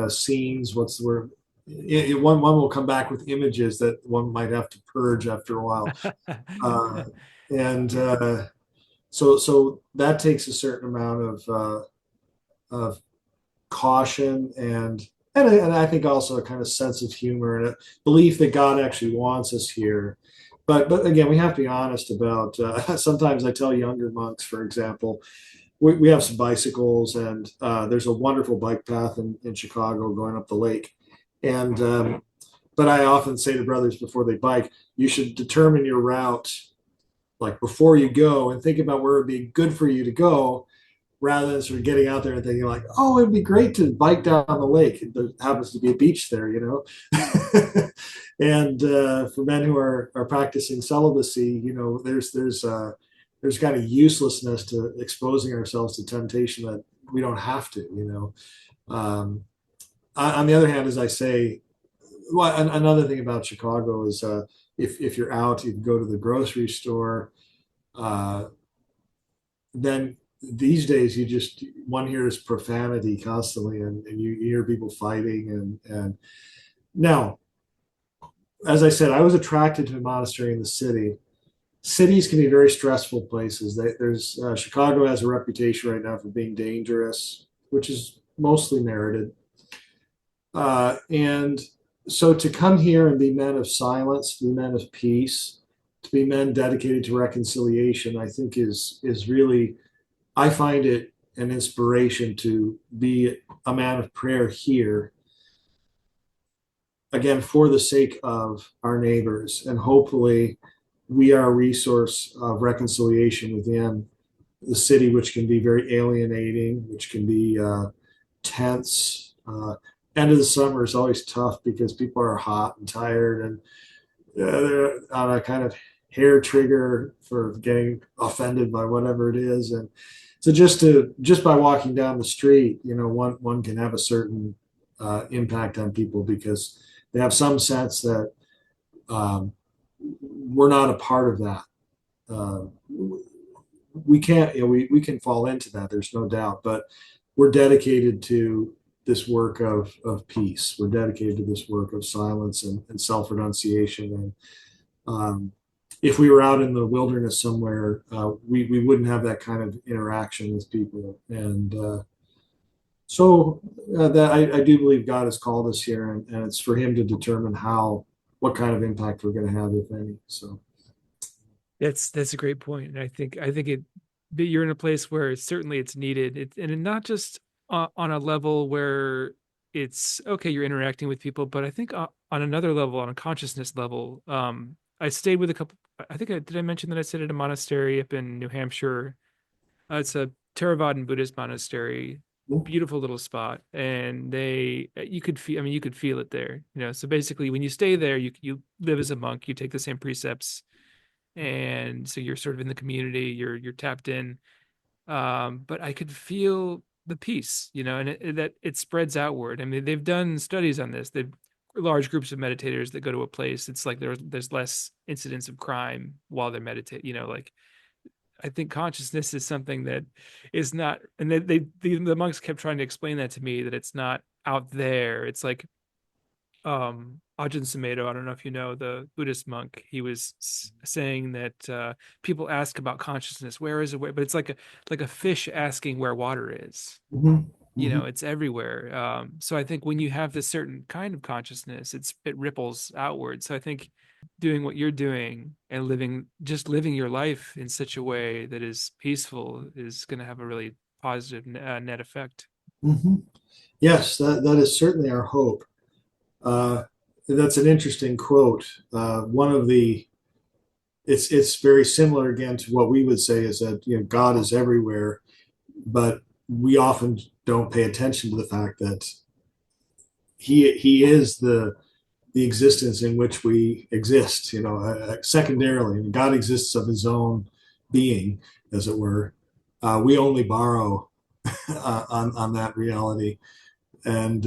B: scenes. What's the word? One will come back with images that one might have to purge after a while, uh, and so that takes a certain amount of caution, and I think also a kind of sense of humor and a belief that God actually wants us here. But again, we have to be honest about. Sometimes I tell younger monks, for example, we have some bicycles, and there's a wonderful bike path in Chicago going up the lake, and but I often say to brothers before they bike, you should determine your route like before you go and think about where it'd be good for you to go rather than sort of getting out there and thinking like, oh, it'd be great to bike down the lake. There happens to be a beach there, you know. And for men who are practicing celibacy, you know, there's kind of uselessness to exposing ourselves to temptation that we don't have to, you know. On the other hand, as I say, well, another thing about Chicago is if you're out, you can go to the grocery store. Uh, then these days, you just one hears profanity constantly, and you hear people fighting. And now, as I said, I was attracted to a monastery in the city. Cities can be very stressful places. There's Chicago has a reputation right now for being dangerous, which is mostly merited. And so to come here and be men of silence, to be men of peace, to be men dedicated to reconciliation, I think is really, I find it an inspiration to be a man of prayer here, again, for the sake of our neighbors. And hopefully we are a resource of reconciliation within the city, which can be very alienating, which can be tense. End of the summer is always tough because people are hot and tired, and they're on a kind of hair trigger for getting offended by whatever it is. And so just by walking down the street, you know, one can have a certain impact on people because they have some sense that um, we're not a part of that. Uh, we can't, you know, we can fall into that. There's no doubt, but we're dedicated to this work of peace. We're dedicated to this work of silence and self renunciation. And if we were out in the wilderness somewhere, we wouldn't have that kind of interaction with people. And that I do believe God has called us here, and it's for Him to determine what kind of impact we're going to have, if any. So
A: That's a great point, and I think it. But you're in a place where certainly it's needed, and not just on a level where it's okay. You're interacting with people, but I think on another level, on a consciousness level. I stayed with a couple. I think I mention that I stayed at a monastery up in New Hampshire. It's a Theravadan Buddhist monastery, beautiful little spot, and you could feel. I mean, you could feel it there. You know, so basically, when you stay there, you live as a monk. You take the same precepts, and so you're sort of in the community, you're tapped in. But I could feel the peace, you know, and that it spreads outward. I mean, they've done studies on this. They've large groups of meditators that go to a place, it's like there's less incidents of crime while they're meditating, you know. Like, I think consciousness is something that is not, and the monks kept trying to explain that to me, that it's not out there. It's like Ajahn Sumedho, I don't know if you know, the Buddhist monk, he was saying that people ask about consciousness, where is it, but it's like a fish asking where water is.
B: mm-hmm,
A: You
B: mm-hmm,
A: know, it's everywhere. So I think when you have this certain kind of consciousness, it ripples outward. So I think doing what you're doing and living your life in such a way that is peaceful is going to have a really positive net effect.
B: mm-hmm. Yes, that is certainly our hope. Uh, that's an interesting quote. One of the it's very similar again to what we would say is that, you know, God is everywhere, but we often don't pay attention to the fact that He is the existence in which we exist. You know, secondarily, I mean, God exists of His own being, as it were. We only borrow on that reality, and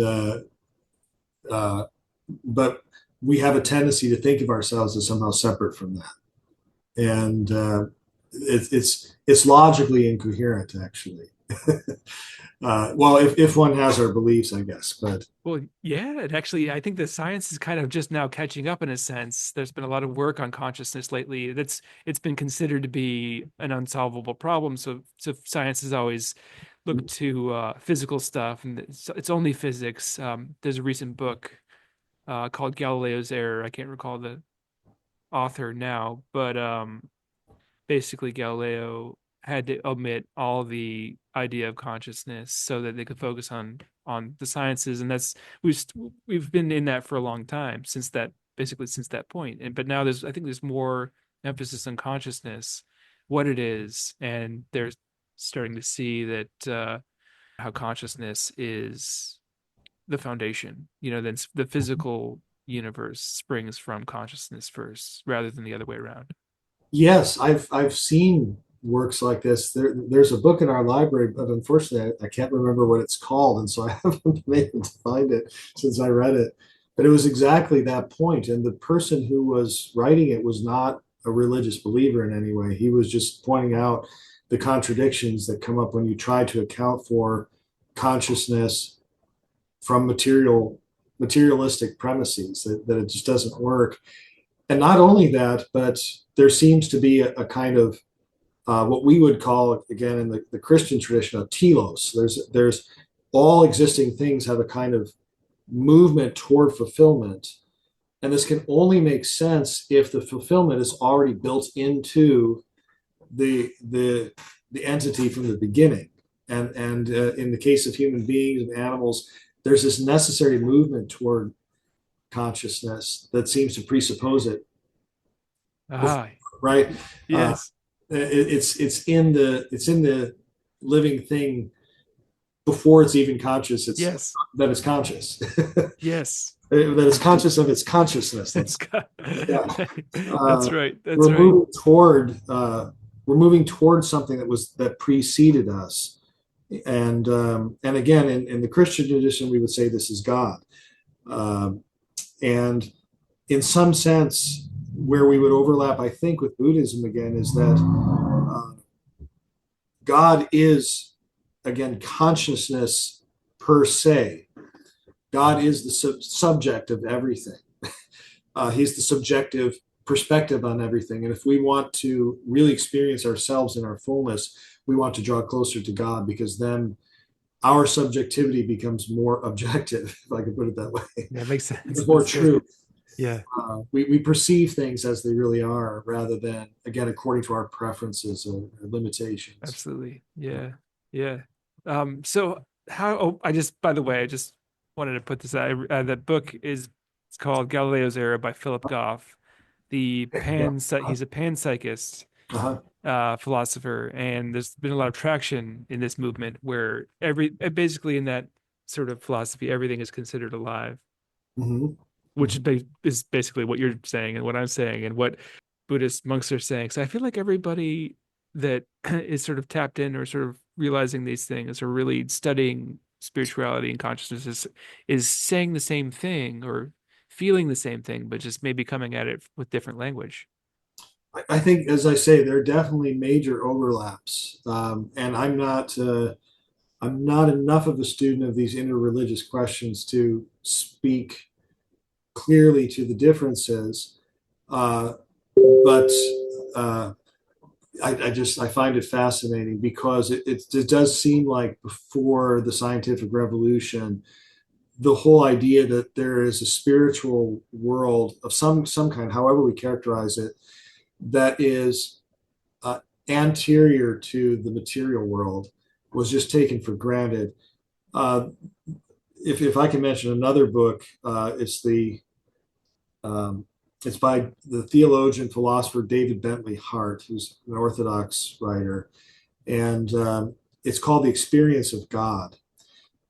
B: uh, but we have a tendency to think of ourselves as somehow separate from that, and it's logically incoherent, actually. Well, if one has our beliefs, I guess, but
A: Well, yeah, it actually, I think the science is kind of just now catching up in a sense. There's been a lot of work on consciousness lately. It's been considered to be an unsolvable problem. So science has always looked to physical stuff, and it's only physics. There's a recent book called Galileo's Error. I can't recall the author now, but basically Galileo had to omit all the idea of consciousness so that they could focus on the sciences, and that's we've we've been in that for a long time, since that, basically since that point. And but now I think there's more emphasis on consciousness, what it is, and they're starting to see that how consciousness is the foundation. Then the physical universe springs from consciousness first, rather than the other way around.
B: Yes, I've seen works like this. There's a book in our library, but unfortunately, I can't remember what it's called, and so I haven't been able to find it since I read it. But it was exactly that point, and the person who was writing it was not a religious believer in any way. He was just pointing out the contradictions that come up when you try to account for consciousness from materialistic premises, that it just doesn't work. And not only that, but there seems to be a kind of what we would call, again, in the Christian tradition, a telos. There's all existing things have a kind of movement toward fulfillment. And this can only make sense if the fulfillment is already built into the entity from the beginning. And in the case of human beings and animals, there's this necessary movement toward consciousness that seems to presuppose it before,
A: Ah,
B: right? Uh,
A: yes,
B: it's in the living thing before it's even conscious. It's
A: yes,
B: that it's conscious,
A: yes.
B: that it's conscious of its consciousness.
A: It's
B: Let's
A: got,
B: yeah.
A: that's
B: Uh,
A: right. That's
B: we're
A: right.
B: moving toward we're moving toward something that preceded us, and again in the Christian tradition we would say this is God, um, and in some sense where we would overlap I think with Buddhism again is that God is, again, consciousness per se. God is the subject of everything. He's the subjective perspective on everything. And if we want to really experience ourselves in our fullness, we want to draw closer to God because then our subjectivity becomes more objective, if I could put it that way.
A: That makes sense.
B: It's more
A: That's good.
B: true.
A: Yeah,
B: We perceive things as they really are rather than, again, according to our preferences or limitations.
A: absolutely. Yeah, yeah. So how? Oh, I just, by the way, I just wanted to put this out. That book is, it's called Galileo's Error by Philip Goff.
B: Yeah.
A: He's a panpsychist
B: Uh-huh.
A: philosopher, and there's been a lot of traction in this movement where basically in that sort of philosophy, everything is considered alive,
B: Mm-hmm.
A: which is basically what you're saying and what I'm saying and what Buddhist monks are saying. So I feel like everybody that is sort of tapped in or sort of realizing these things or really studying spirituality and consciousness is saying the same thing or feeling the same thing, but just maybe coming at it with different language.
B: I think, as I say, there are definitely major overlaps, and I'm not enough of a student of these interreligious questions to speak clearly to the differences. Uh, but uh, I find it fascinating because it does seem like before the scientific revolution, the whole idea that there is a spiritual world of some kind, however we characterize it, that is anterior to the material world was just taken for granted. Uh, if I can mention another book, um, it's by the theologian philosopher David Bentley Hart, who's an Orthodox writer, and it's called The Experience of God.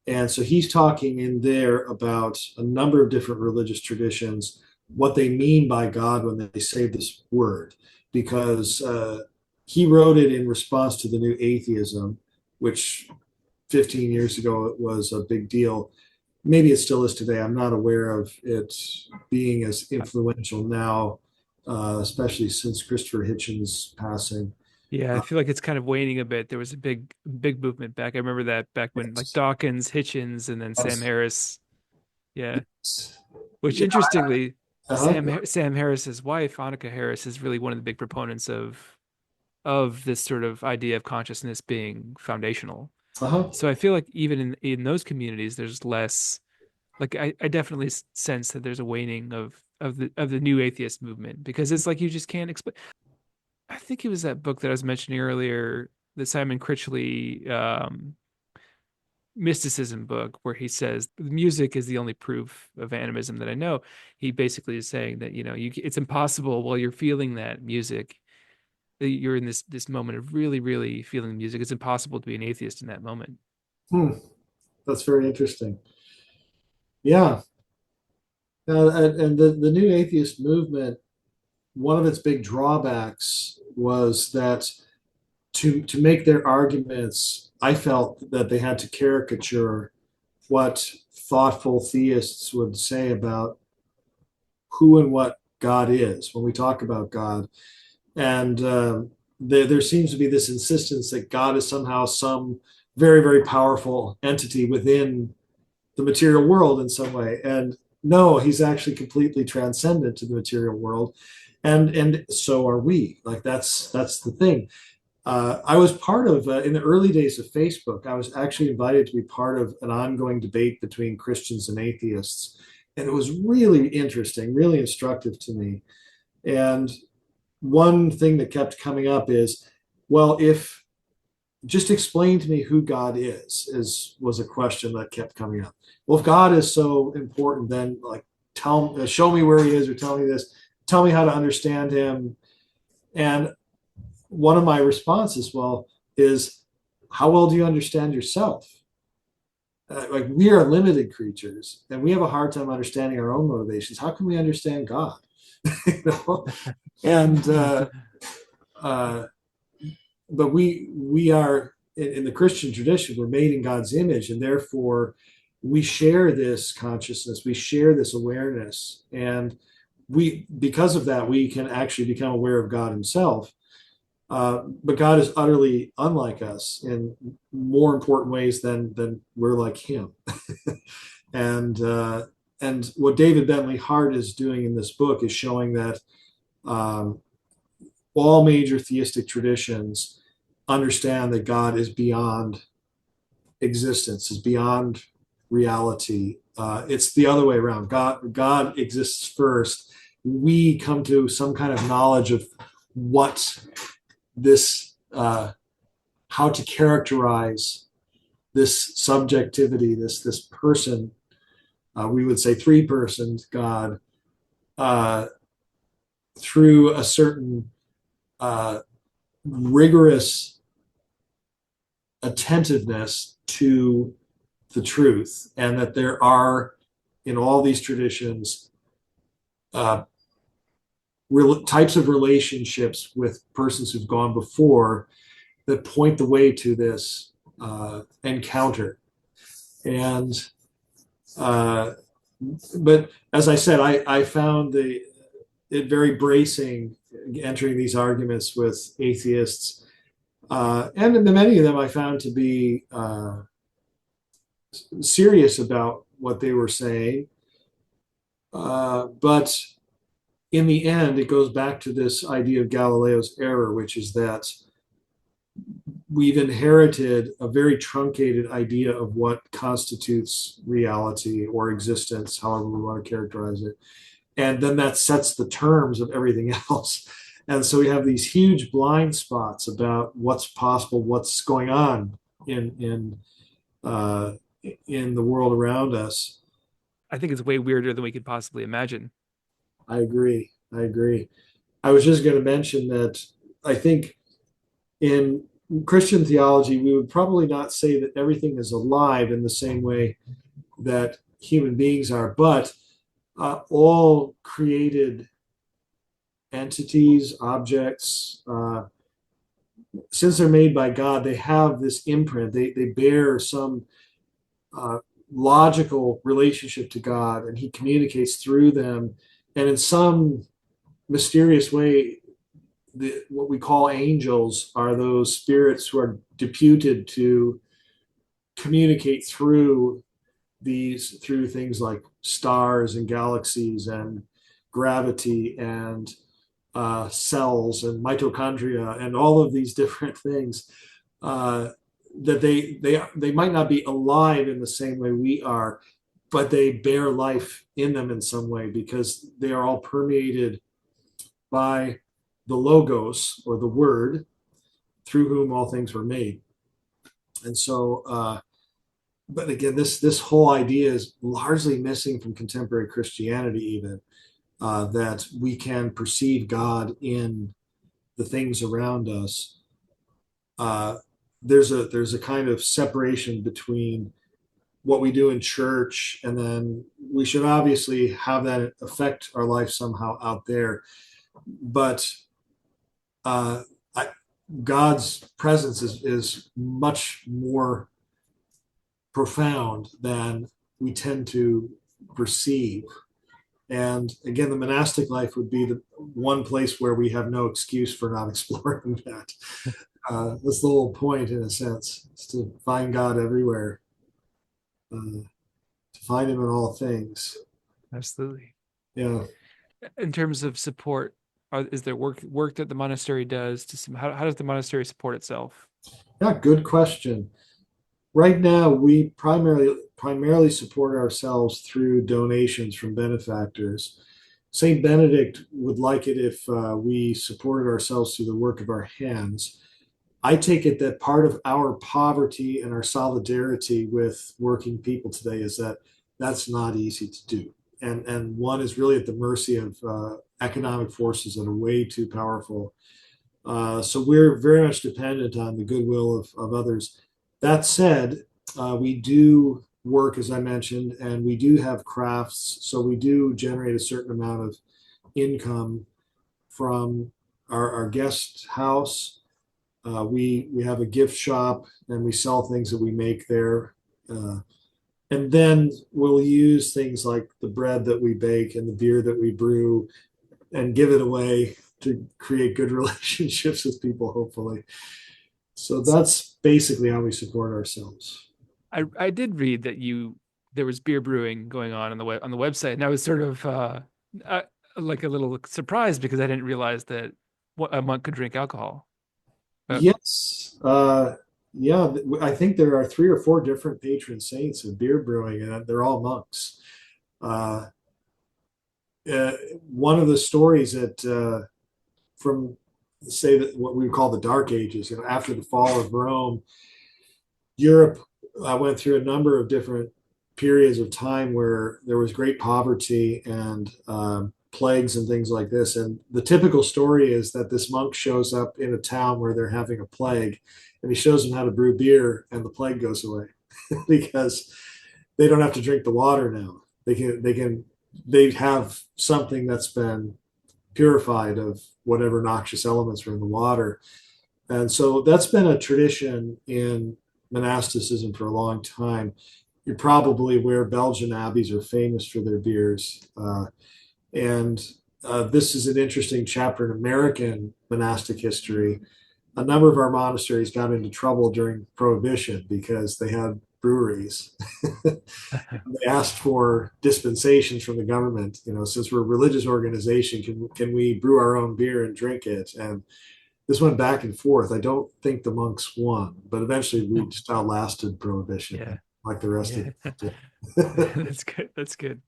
B: And so he's talking in there about a number of different religious traditions, what they mean by God when they say this word, because he wrote it in response to the new atheism, which 15 years ago it was a big deal. Maybe it still is today. I'm not aware of it being as influential now, especially since Christopher Hitchens' passing.
A: Yeah, I
B: Uh,
A: feel like it's kind of waning a bit. There was a big movement back. I remember that back when like Dawkins, Hitchens, and then Sam
B: yes.
A: Harris. Yeah. Which
B: Yeah.
A: interestingly,
B: Uh-huh.
A: Sam Harris's wife, Annika Harris, is really one of the big proponents of this sort of idea of consciousness being foundational.
B: Uh-huh.
A: So I feel like even in those communities, there's less like I definitely sense that there's a waning of the new atheist movement because it's like you just can't explain. I think it was that book that I was mentioning earlier that Simon Critchley mysticism book where he says the music is the only proof of animism that I know. He basically is saying that, it's impossible while you're feeling that music, that you're in this moment of really, really feeling the music. It's impossible to be an atheist in that moment.
B: Hmm, that's very interesting. Yeah. And the new atheist movement, one of its big drawbacks was that to make their arguments, I felt that they had to caricature what thoughtful theists would say about who and what God is when we talk about God. And there seems to be this insistence that God is somehow some very, very powerful entity within the material world in some way. And no, he's actually completely transcendent to the material world. And so are we. Like that's the thing. I was part of, in the early days of Facebook, I was actually invited to be part of an ongoing debate between Christians and atheists. And it was really interesting, really instructive to me. And one thing that kept coming up is, well, if just explain to me who God is was a question that kept coming up. Well, if God is so important, then like show me where he is, or tell me this, tell me how to understand him. And one of my responses, well, is how well do you understand yourself? Like we are limited creatures and we have a hard time understanding our own motivations. How can we understand God? you know? And uh, but we are in the Christian tradition. We're made in God's image, and therefore we share this consciousness. We share this awareness, and we because of that we can actually become aware of God Himself. But God is utterly unlike us in more important ways than we're like Him. and and what David Bentley Hart is doing in this book is showing that um, all major theistic traditions understand that God is beyond existence, is beyond reality. It's the other way around. God exists first. We come to some kind of knowledge of what this, how to characterize this subjectivity, this person. We would say three persons God, uh, through a certain rigorous attentiveness to the truth, and that there are in all these traditions uh, types of relationships with persons who've gone before that point the way to this encounter. And uh, but as I said, I found it very bracing entering these arguments with atheists, and many of them I found to be serious about what they were saying. But in the end, it goes back to this idea of Galileo's error, which is that we've inherited a very truncated idea of what constitutes reality or existence, however we want to characterize it. And then that sets the terms of everything else. And so we have these huge blind spots about what's possible, what's going on uh, in the world around us.
A: I think it's way weirder than we could possibly imagine.
B: I agree. I agree. I was just going to mention that I think in Christian theology, we would probably not say that everything is alive in the same way that human beings are, but all created entities, objects, since they're made by God, they have this imprint. They bear some uh, logical relationship to God, and He communicates through them. And in some mysterious way, what we call angels are those spirits who are deputed to communicate through things like stars and galaxies and gravity and cells and mitochondria and all of these different things, that they might not be alive in the same way we are, but they bear life in them in some way because they are all permeated by the logos, or the word, through whom all things were made. And so but again, this whole idea is largely missing from contemporary Christianity, even that we can perceive God in the things around us. Uh, there's a kind of separation between what we do in church, and then we should obviously have that affect our life somehow out there. But uh, I, God's presence is much more profound than we tend to perceive. And again, the monastic life would be the one place where we have no excuse for not exploring that. That's the whole point, in a sense, is to find God everywhere, to find Him in all things.
A: Absolutely.
B: Yeah,
A: In terms of support, is there work that the monastery does how does the monastery support itself?
B: yeah, good question. Right now, we primarily support ourselves through donations from benefactors. Saint Benedict would like it if we supported ourselves through the work of our hands. I take it that part of our poverty and our solidarity with working people today is that that's not easy to do. And one is really at the mercy of economic forces that are way too powerful. So we're very much dependent on the goodwill of others. That said, we do work, as I mentioned, and we do have crafts. So we do generate a certain amount of income from our guest house. We have a gift shop, and we sell things that we make there. Uh, and then we'll use things like the bread that we bake and the beer that we brew and give it away to create good relationships with people, hopefully. So that's basically how we support ourselves.
A: I did read that there was beer brewing going on the website, and I was sort of uh, like a little surprised because I didn't realize that a monk could drink alcohol. Uh,
B: Yes. Yeah, I think there are three or four different patron saints of beer brewing, and they're all monks. Uh, uh, One of the stories that from say that what we would call the Dark Ages, after the fall of Rome, Europe went through a number of different periods of time where there was great poverty and plagues and things like this. And the typical story is that this monk shows up in a town where they're having a plague, and he shows them how to brew beer, and the plague goes away because they don't have to drink the water now. They have something that's been purified of whatever noxious elements are in the water. And so that's been a tradition in monasticism for a long time. You're probably aware Belgian abbeys are famous for their beers. And This is an interesting chapter in American monastic history. A number of our monasteries got into trouble during Prohibition because they had breweries. They asked for dispensations from the government. Since we're a religious organization, can we brew our own beer and drink it? And this went back and forth. I don't think the monks won, but eventually we just outlasted prohibition,
A: yeah,
B: like the rest of
A: yeah,
B: it.
A: that's good. That's good.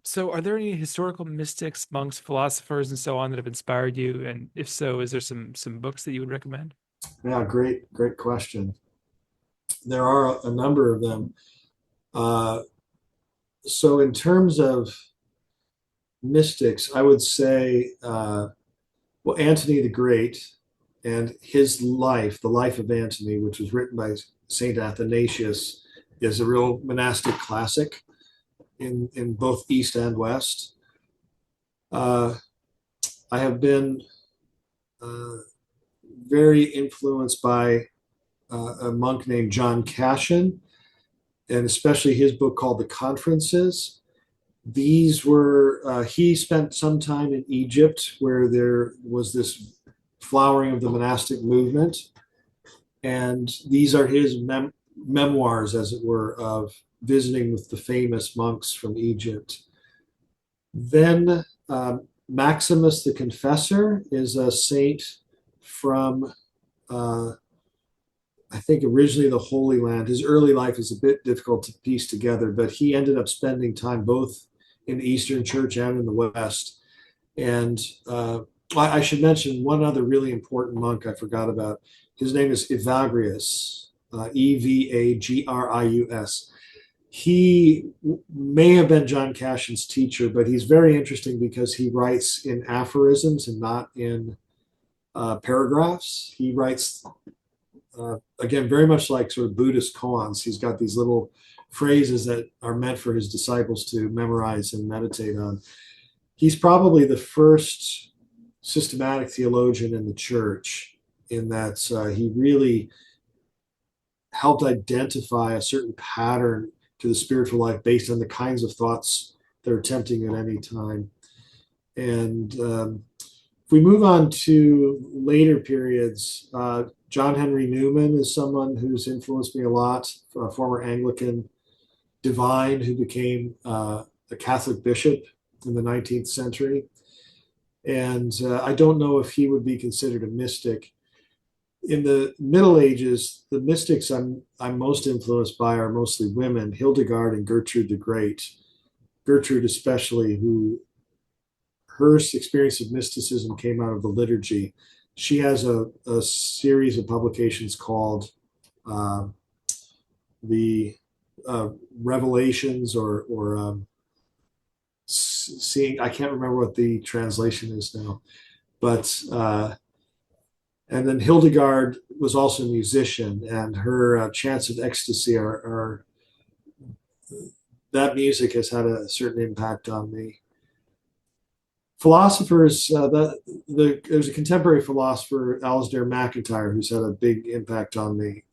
A: So are there any historical mystics, monks, philosophers, and so on that have inspired you? And if so, is there some books that you would recommend?
B: Yeah, great question. There are a number of them. Uh, so in terms of mystics, I would say, well, Antony the Great and his life, the life of Antony, which was written by Saint Athanasius, is a real monastic classic in both East and West. Uh, I have been uh, very influenced by a monk named John Cashin, and especially his book called The Conferences. He spent some time in Egypt where there was this flowering of the monastic movement. And these are his memoirs, as it were, of visiting with the famous monks from Egypt. Then Maximus the Confessor is a saint from, uh, I think, originally the Holy Land. His early life is a bit difficult to piece together, but he ended up spending time both in the Eastern Church and in the West. And I should mention one other really important monk I forgot about. His name is Evagrius. Evagrius. He may have been John Cashin's teacher, but he's very interesting because he writes in aphorisms and not in paragraphs. He writes, again, very much like sort of Buddhist koans. He's got these little phrases that are meant for his disciples to memorize and meditate on. He's probably the first systematic theologian in the church, in that he really helped identify a certain pattern to the spiritual life based on the kinds of thoughts that are tempting at any time. And if we move on to later periods, John Henry Newman is someone who's influenced me a lot, a former Anglican divine who became a Catholic bishop in the 19th century. And I don't know if he would be considered a mystic. In the Middle Ages, the mystics I'm most influenced by are mostly women, Hildegard and Gertrude the Great. Gertrude especially, who her experience of mysticism came out of the liturgy. She has a series of publications called the Revelations or seeing, I can't remember what the translation is now, but and then Hildegard was also a musician, and her Chants of Ecstasy are that music has had a certain impact on me. Philosophers, there's a contemporary philosopher, Alasdair MacIntyre, who's had a big impact on me.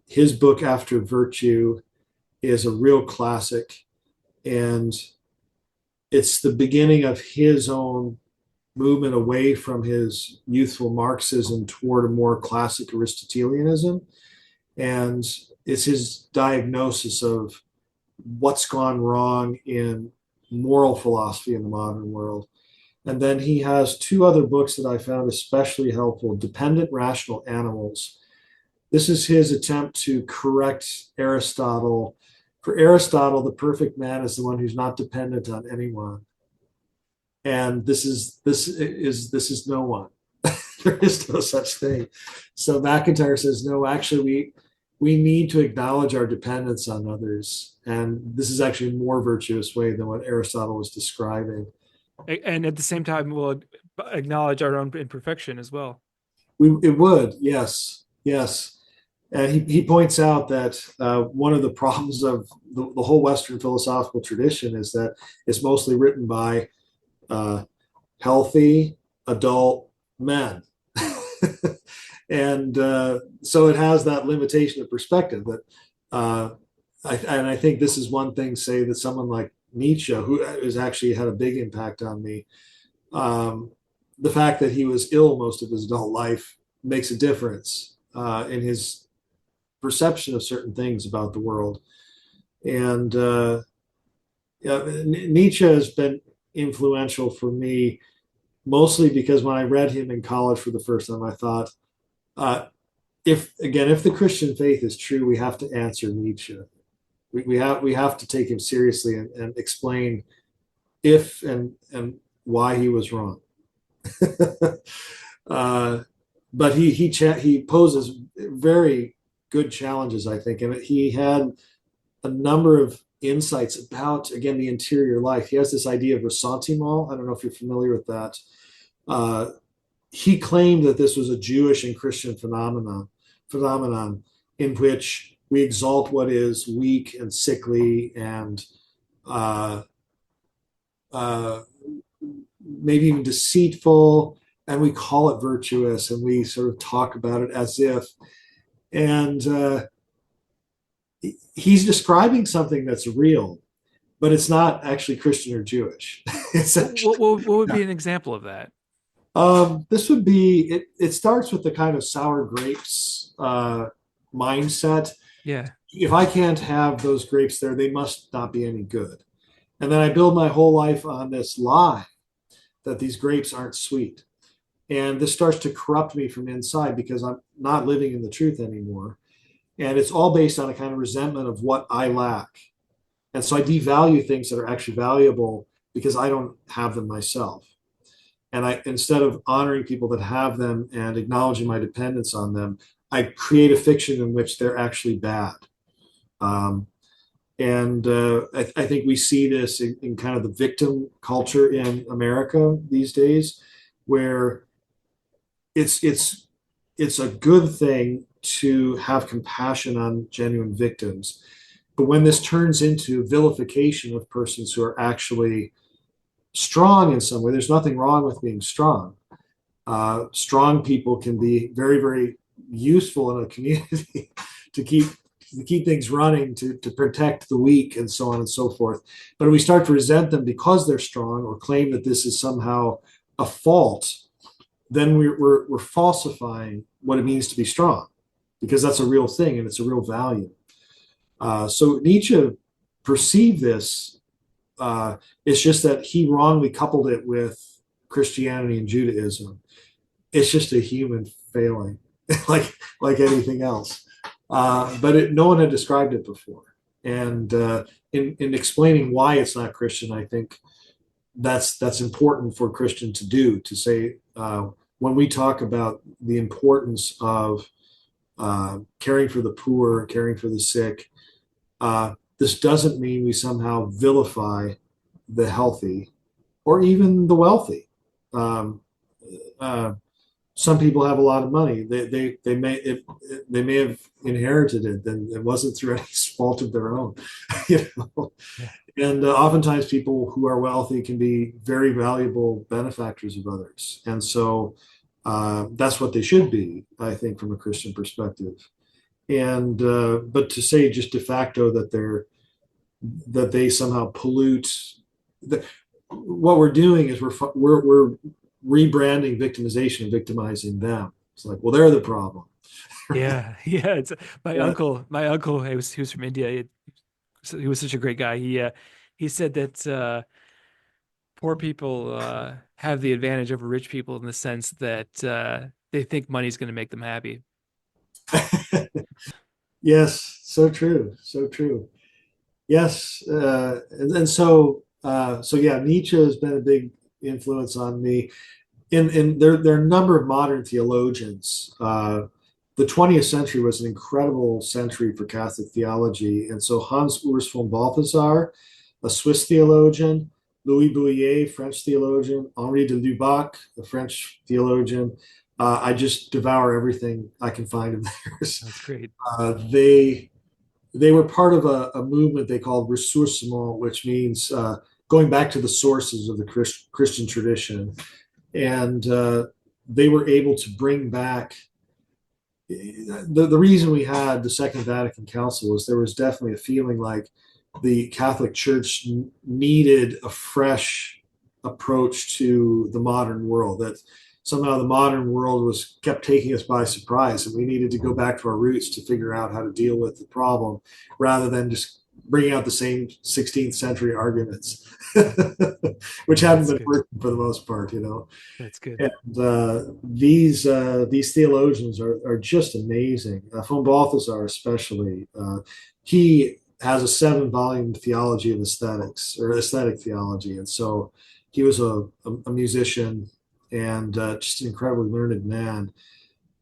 B: His book, After Virtue, is a real classic, and it's the beginning of his own movement away from his youthful Marxism toward a more classic Aristotelianism. And it's his diagnosis of what's gone wrong in moral philosophy in the modern world. And then he has two other books that I found especially helpful: Dependent Rational Animals. This is his attempt to correct Aristotle. For Aristotle, the perfect man is the one who's not dependent on anyone. And this is no one. There is no such thing. So MacIntyre says, no, actually we need to acknowledge our dependence on others. And this is actually a more virtuous way than what Aristotle was describing.
A: And at the same time, we'll acknowledge our own imperfection as well.
B: It would, yes, yes. And he points out that one of the problems of the whole Western philosophical tradition is that it's mostly written by healthy adult men. And so it has that limitation of perspective that I think this is one thing, say, that someone like Nietzsche, who has actually had a big impact on me, the fact that he was ill most of his adult life makes a difference in his perception of certain things about the world. And Nietzsche has been influential for me, mostly because when I read him in college for the first time, I thought, if the Christian faith is true, we have to answer Nietzsche. We have to take him seriously and explain if and why he was wrong. But he poses very good challenges, I think, and he had a number of insights about, again, the interior life. He has this idea of ressentiment. I don't know if you're familiar with that. He claimed that this was a Jewish and Christian phenomenon in which we exalt what is weak and sickly and maybe even deceitful, and we call it virtuous, and we sort of talk about it as if. And he's describing something that's real, but it's not actually Christian or Jewish. It's actually,
A: what would be an example of that?
B: this would be it starts with the kind of sour grapes mindset.
A: Yeah.
B: If I can't have those grapes there, they must not be any good. And then I build my whole life on this lie that these grapes aren't sweet. And this starts to corrupt me from inside because I'm not living in the truth anymore. And it's all based on a kind of resentment of what I lack. And so I devalue things that are actually valuable because I don't have them myself. And instead of honoring people that have them and acknowledging my dependence on them, I create a fiction in which they're actually bad. Um, and I think we see this in kind of the victim culture in America these days, where it's it's it's a good thing to have compassion on genuine victims. But when this turns into vilification of persons who are actually strong in some way, there's nothing wrong with being strong. Strong people can be very, very useful in a community to keep things running, to protect the weak, and so on and so forth. But if we start to resent them because they're strong, or claim that this is somehow a fault, then we're falsifying what it means to be strong, because that's a real thing and it's a real value. So Nietzsche perceived this. It's just that he wrongly coupled it with Christianity and Judaism. It's just a human failing, like anything else. But no one had described it before. And in explaining why it's not Christian, I think that's important for a Christian to do. To say, when we talk about the importance of caring for the poor, caring for the sick, this doesn't mean we somehow vilify the healthy or even the wealthy. Um, uh, some people have a lot of money. They may have inherited it, and it wasn't through any fault of their own, you know.
A: Yeah.
B: And oftentimes, people who are wealthy can be very valuable benefactors of others, and so that's what they should be, I think, from a Christian perspective. And but to say just de facto that they somehow pollute the, what we're doing is we're rebranding victimization and victimizing them. It's like, well, they're the problem.
A: Yeah, yeah. It's my
B: Yeah.
A: uncle. My uncle, he was from India. He was such a great guy. He said that poor people have the advantage over rich people in the sense that they think money's going to make them happy.
B: Yes, so true, so true. Yes, and so yeah, Nietzsche has been a big influence on me. In there are a number of modern theologians. The 20th century was an incredible century for Catholic theology, and so Hans Urs von Balthasar, a Swiss theologian, Louis Bouillet, French theologian, Henri de Lubac, a French theologian. I just devour everything I can find of theirs.
A: That's great.
B: They were part of a movement they called ressourcement, which means going back to the sources of the Christian tradition. And they were able to bring back the reason we had the Second Vatican Council was there was definitely a feeling like the Catholic Church needed a fresh approach to the modern world. That somehow the modern world was kept taking us by surprise, and we needed to go back to our roots to figure out how to deal with the problem, rather than just bringing out the same 16th century arguments, which haven't
A: That's
B: been
A: good.
B: working for the most part, you know.
A: That's good.
B: And these theologians are just amazing. Von Balthasar, especially, he has a 7-volume theology of aesthetics, or aesthetic theology, and so he was a musician and just an incredibly learned man.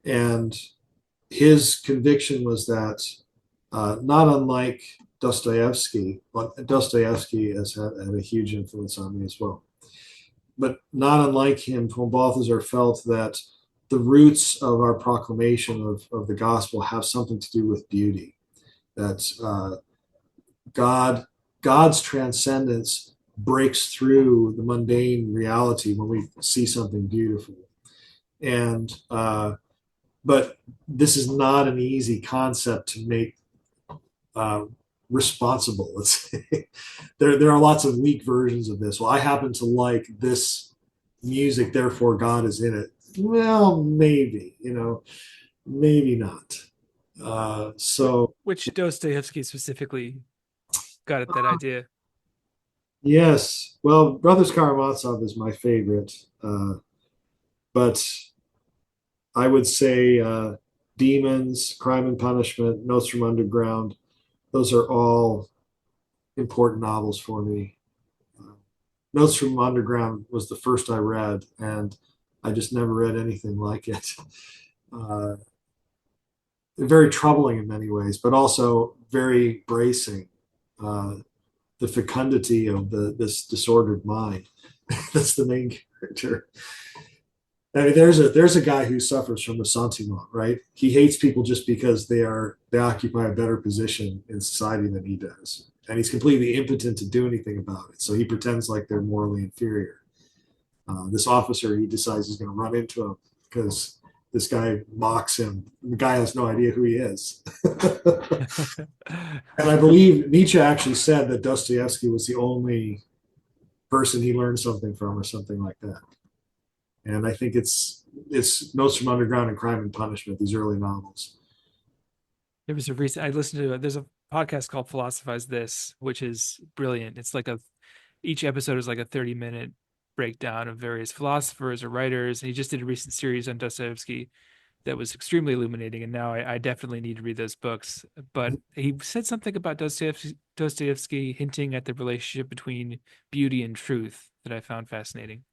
B: And his conviction was that, not unlike Dostoevsky, but Dostoevsky had a huge influence on me as well, but not unlike him, von Balthasar felt that the roots of our proclamation of the gospel have something to do with beauty. That God, God's transcendence breaks through the mundane reality when we see something beautiful. And but this is not an easy concept to make uh, responsible. Let's say there are lots of weak versions of this. Well, I happen to like this music, therefore God is in it. Well, maybe, maybe not. So
A: Which Dostoevsky specifically got at that idea?
B: yes, well, Brothers Karamazov is my favorite, but I would say Demons, Crime and Punishment, Notes from Underground. Those are all important novels for me. Notes from Underground was the first I read, and I just never read anything like it. Uh, very troubling in many ways, but also very bracing. Uh, the fecundity of this disordered mind. That's the main character. I mean, there's a guy who suffers from ressentiment, right? He hates people just because they occupy a better position in society than he does, and he's completely impotent to do anything about it. So he pretends like they're morally inferior. This officer, he decides he's going to run into him because this guy mocks him. The guy has no idea who he is. And I believe Nietzsche actually said that Dostoevsky was the only person he learned something from, or something like that. And I think it's Notes from Underground and Crime and Punishment, these early novels.
A: There was a recent I listened to there's a podcast called Philosophize This, which is brilliant. It's like a each episode is like a 30-minute breakdown of various philosophers or writers. And he just did a recent series on Dostoevsky that was extremely illuminating. And now I definitely need to read those books. But he said something about Dostoevsky hinting at the relationship between beauty and truth that I found fascinating.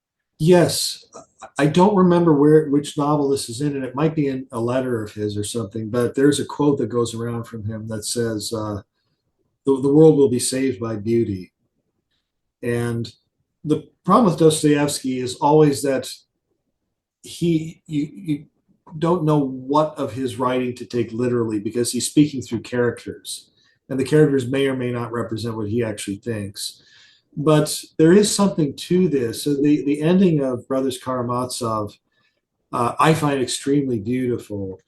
B: Yes, I don't remember which novel this is in, and it might be in a letter of his or something. But there's a quote that goes around from him that says, the world will be saved by beauty." And the problem with Dostoevsky is always that you don't know what of his writing to take literally, because he's speaking through characters, and the characters may or may not represent what he actually thinks. But there is something to this. So the ending of Brothers Karamazov, I find extremely beautiful,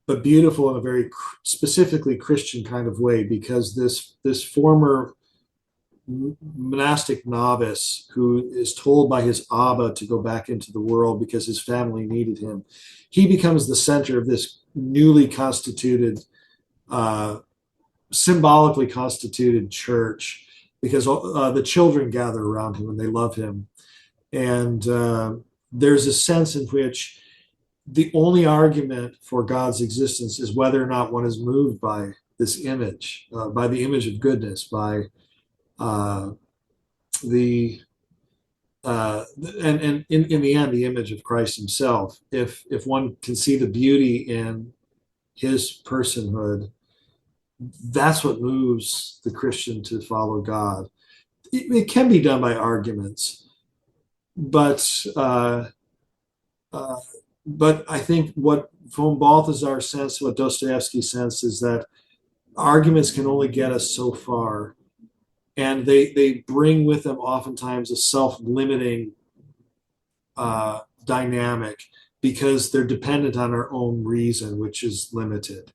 B: but beautiful in a very specifically Christian kind of way, because this former monastic novice who is told by his Abba to go back into the world because his family needed him, he becomes the center of this newly constituted, uh, symbolically constituted church, because the children gather around him and they love him. And there's a sense in which the only argument for God's existence is whether or not one is moved by this image, by the image of goodness, by uh, the and in the end, the image of Christ Himself. If one can see the beauty in His personhood, that's what moves the Christian to follow God. It can be done by arguments, but uh, uh, but I think what von Balthasar sense, what Dostoevsky sense, is that arguments can only get us so far, and they bring with them oftentimes a self-limiting dynamic, because they're dependent on our own reason, which is limited.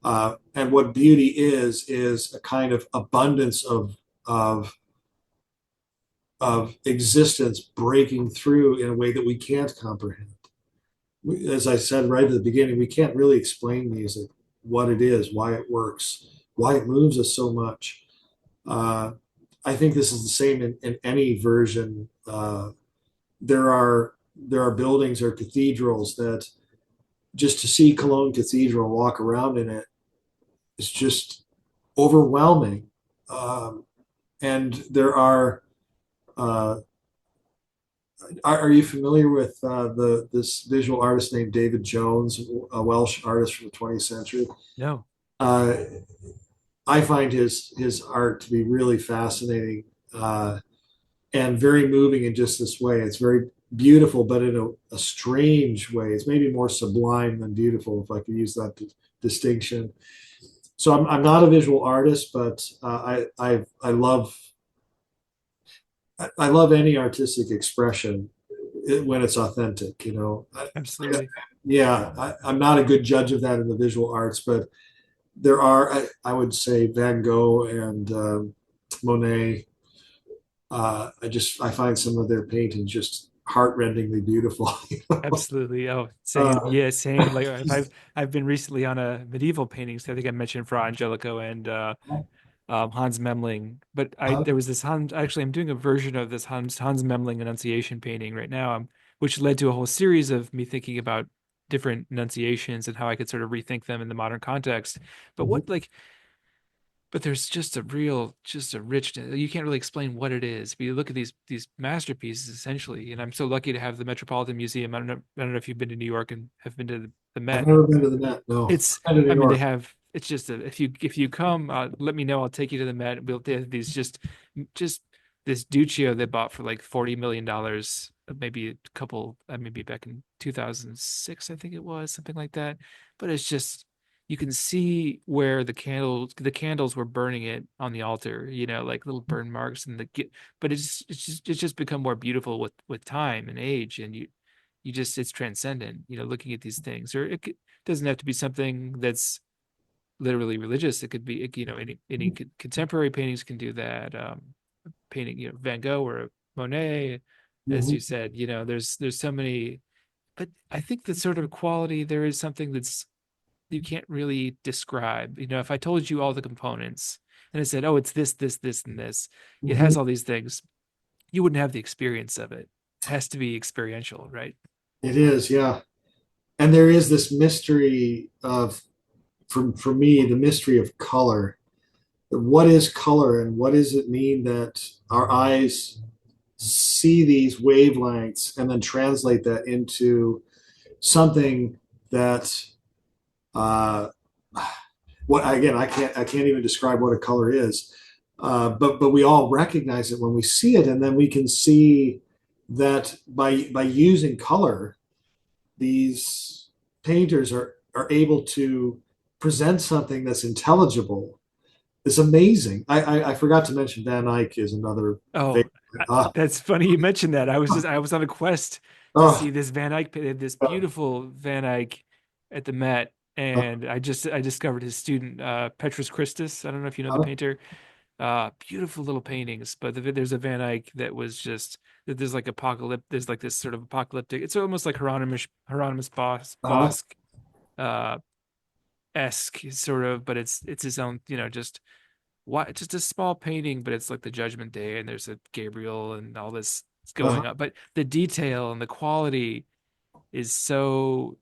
B: And what beauty is a kind of abundance of of existence breaking through in a way that we can't comprehend. As I said right at the beginning, we can't really explain music, what it is, why it works, why it moves us so much. Uh, I think this is the same in any version. There are buildings or cathedrals that, just to see Cologne Cathedral, walk around in it, is just overwhelming. And there uh, are you familiar with the this visual artist named David Jones, a Welsh artist from the 20th century?
A: No.
B: Uh, I find his art to be really fascinating, and very moving in just this way. It's very beautiful, but in a strange way. It's maybe more sublime than beautiful, if I could use that distinction. So I'm not a visual artist, but I love any artistic expression when it's authentic.
A: Absolutely.
B: Yeah, I'm not a good judge of that in the visual arts, but there are, I would say, Van Gogh and Monet. I find some of their paintings just heartrendingly beautiful.
A: Absolutely. Oh, same.
B: uh,
A: Yeah, same. Like I've been recently on a medieval paintings. I think I mentioned Fra Angelico and Hans Memling. But I there was this Hans. Actually, I'm doing a version of this Hans Memling Annunciation painting right now, which led to a whole series of me thinking about different enunciations and how I could sort of rethink them in the modern context. But what like but there's just a richness. You can't really explain what it is. But you look at these masterpieces essentially, and I'm so lucky to have the Metropolitan Museum. I don't know if you've been to New York and have been to the
B: I've
A: Met.
B: never been to the Met. No,
A: It's,
B: I've been to
A: I
B: New
A: mean, they
B: York.
A: have, it's just a, if you come, let me know. I'll take you to the Met. They have these just this Duccio they bought for like $40 million, maybe a couple, maybe back in 2006, I think it was something like that. But it's just, you can see where the candles were burning it on the altar, like little burn marks and but it's just become more beautiful with time and age, and you just it's transcendent, looking at these things. Or doesn't have to be something that's literally religious. It could be, any contemporary paintings can do that. Painting, Van Gogh or Monet, as you
B: Mhm.
A: said, there's so many. But I think the sort of quality there is something that's you can't really describe. If I told you all the components and I said, oh, it's this, and this, it has
B: Mhm.
A: all these things, you wouldn't have the experience of it. It has to be experiential, right?
B: It is, yeah. And there is this mystery of, for me, the mystery of color. What is color, and what does it mean that our eyes see these wavelengths and then translate that into something that, uh, what, again, I can't even describe what a color is, but we all recognize it when we see it, and then we can see that by using color, these painters are able to present something that's intelligible. It's amazing. I forgot to mention Van Eyck is another
A: Oh,
B: favorite. Ah,
A: that's funny you mentioned that. I was on a quest to
B: oh,
A: see this Van Eyck, this beautiful Van Eyck at the Met, and I discovered his student, Petrus Christus. I don't know if you know the painter. Beautiful little paintings, but there's a Van Eyck that was just there's like apocalyptic. There's like this sort of apocalyptic. It's almost like Hieronymus Bosch uh esque sort of, but it's his own, just why just a small painting, but it's like the Judgment Day, and there's a Gabriel and all this going up. But the detail and the quality is so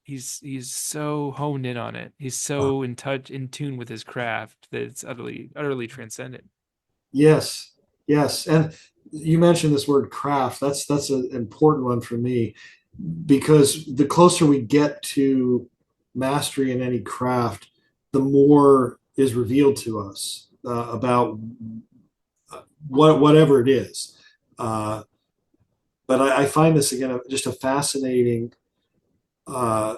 A: he's so honed in on it. He's so in tune with his craft that it's utterly transcendent.
B: yes, yes. And you mentioned this word craft. That's an important one for me, because the closer we get to mastery in any craft, the more is revealed to us about whatever it is. Uh, but I find this again just a fascinating uh,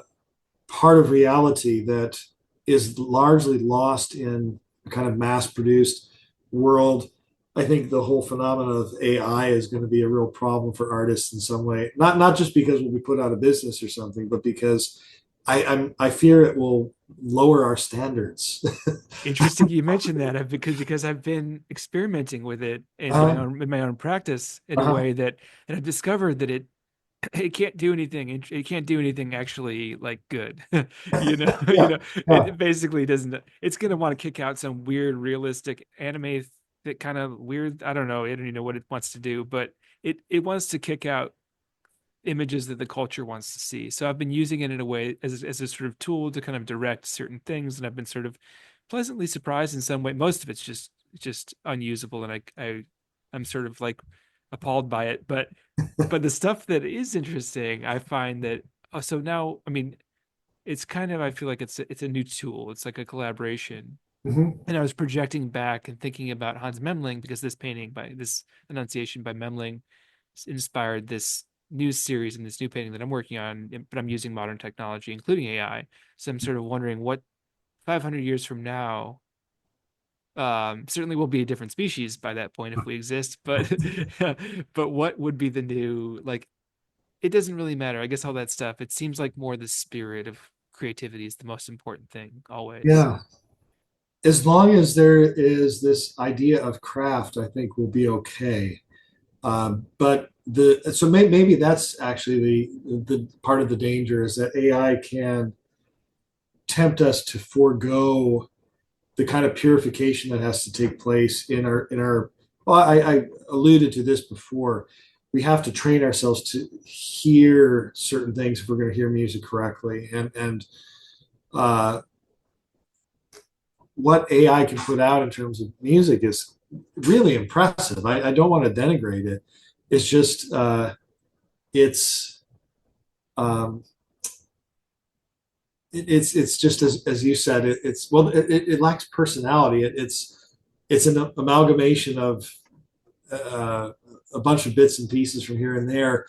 B: part of reality that is largely lost in a kind of mass-produced world. I think the whole phenomenon of AI is going to be a real problem for artists in some way. Not just because we'll be put out of business or something, but because I fear it will lower our standards.
A: Interesting you mentioned that, because I've been experimenting with it
B: uh,
A: in my own practice in a
B: uh,
A: way that and I've discovered that it can't do anything. It can't do anything actually like good.
B: yeah, yeah,
A: It basically doesn't. It's gonna want to kick out some weird realistic anime that kind of weird. I don't know. I don't even know what it wants to do, but it wants to kick out images that the culture wants to see. So I've been using it in a way as a sort of tool to kind of direct certain things, and I've been sort of pleasantly surprised in some way. Most of it's just unusable, and I'm sort of like appalled by it. But the stuff that is interesting, I find that, oh, so now, I mean, it's kind of, I feel like it's a new tool. It's like a collaboration.
B: mhm,
A: And I was projecting back and thinking about Hans Memling, because this Annunciation by Memling inspired this new series and this new painting that I'm working on, but I'm using modern technology, including AI. So I'm sort of wondering what 500 years from now, certainly we'll be a different species by that point if we exist, but but what would be the new, like, it doesn't really matter. I guess all that stuff, it seems like more the spirit of creativity is the most important thing always.
B: yeah. As long as there is this idea of craft, I think we'll be okay. But maybe that's actually the part of the danger, is that AI can tempt us to forego the kind of purification that has to take place in our. Well, I alluded to this before. We have to train ourselves to hear certain things if we're going to hear music correctly, and uh, what AI can put out in terms of music is really impressive. I don't want to denigrate it. It's just it's um, it's just as you said, it's well, it lacks personality. It's an amalgamation of uh, a bunch of bits and pieces from here and there,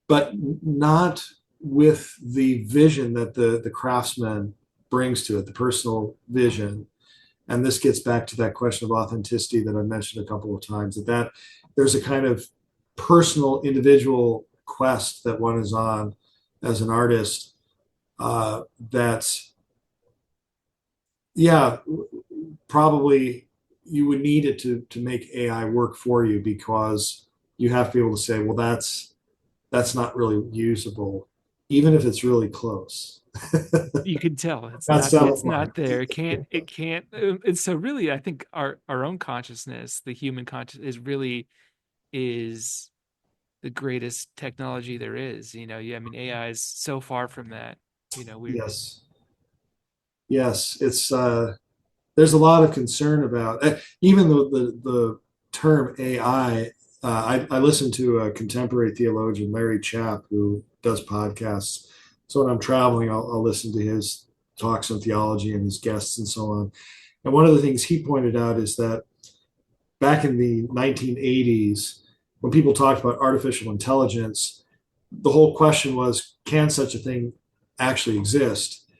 B: but not with the vision that the craftsman brings to it, the personal vision. And this gets back to that question of authenticity that I mentioned a couple of times. That there's a kind of personal, individual quest that one is on as an artist. That's yeah, probably you would need it to make AI work for you because you have to be able to say, well, that's not really usable, even if it's really close.
A: You can tell
B: That's
A: it's
B: satisfying.
A: not there. It can't and so really I think our own consciousness, the human consciousness is the greatest technology there is. Yeah, I mean AI is so far from that. We're
B: Yes, yes, it's there's a lot of concern about even the term AI. I listen to a contemporary theologian, Larry Chapp, who does podcasts. So when I'm traveling, I'll listen to his talks on theology and his guests and so on. And one of the things he pointed out is that back in the 1980s, when people talked about artificial intelligence, the whole question was, can such a thing actually exist?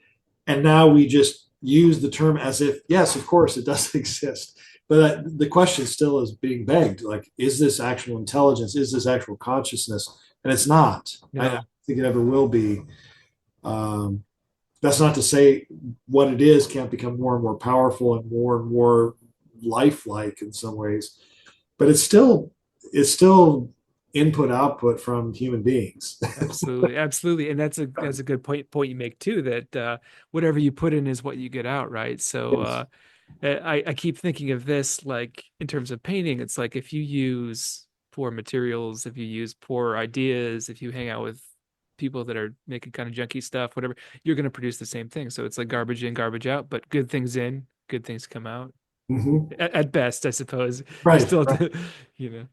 B: And now we just use the term as if, yes, of course, it does exist. But the question still is being begged, like, is this actual intelligence? Is this actual consciousness? And it's not. I don't
A: no.
B: think it ever will be. Um, that's not to say what it is can't become more and more powerful and more lifelike in some ways, but it's still input output from human beings.
A: Absolutely, absolutely, and that's a good point you make too. That whatever you put in is what you get out, right? So
B: Yes.
A: I keep thinking of this like in terms of painting. It's like if you use poor materials, if you use poor ideas, if you hang out with people that are making kind of junky stuff, whatever, you're going to produce the same thing. So it's like garbage in, garbage out, but good things in, good things come out.
B: Mm-hmm.
A: At best, I suppose. You
B: Right,
A: still have
B: right.
A: to, you know.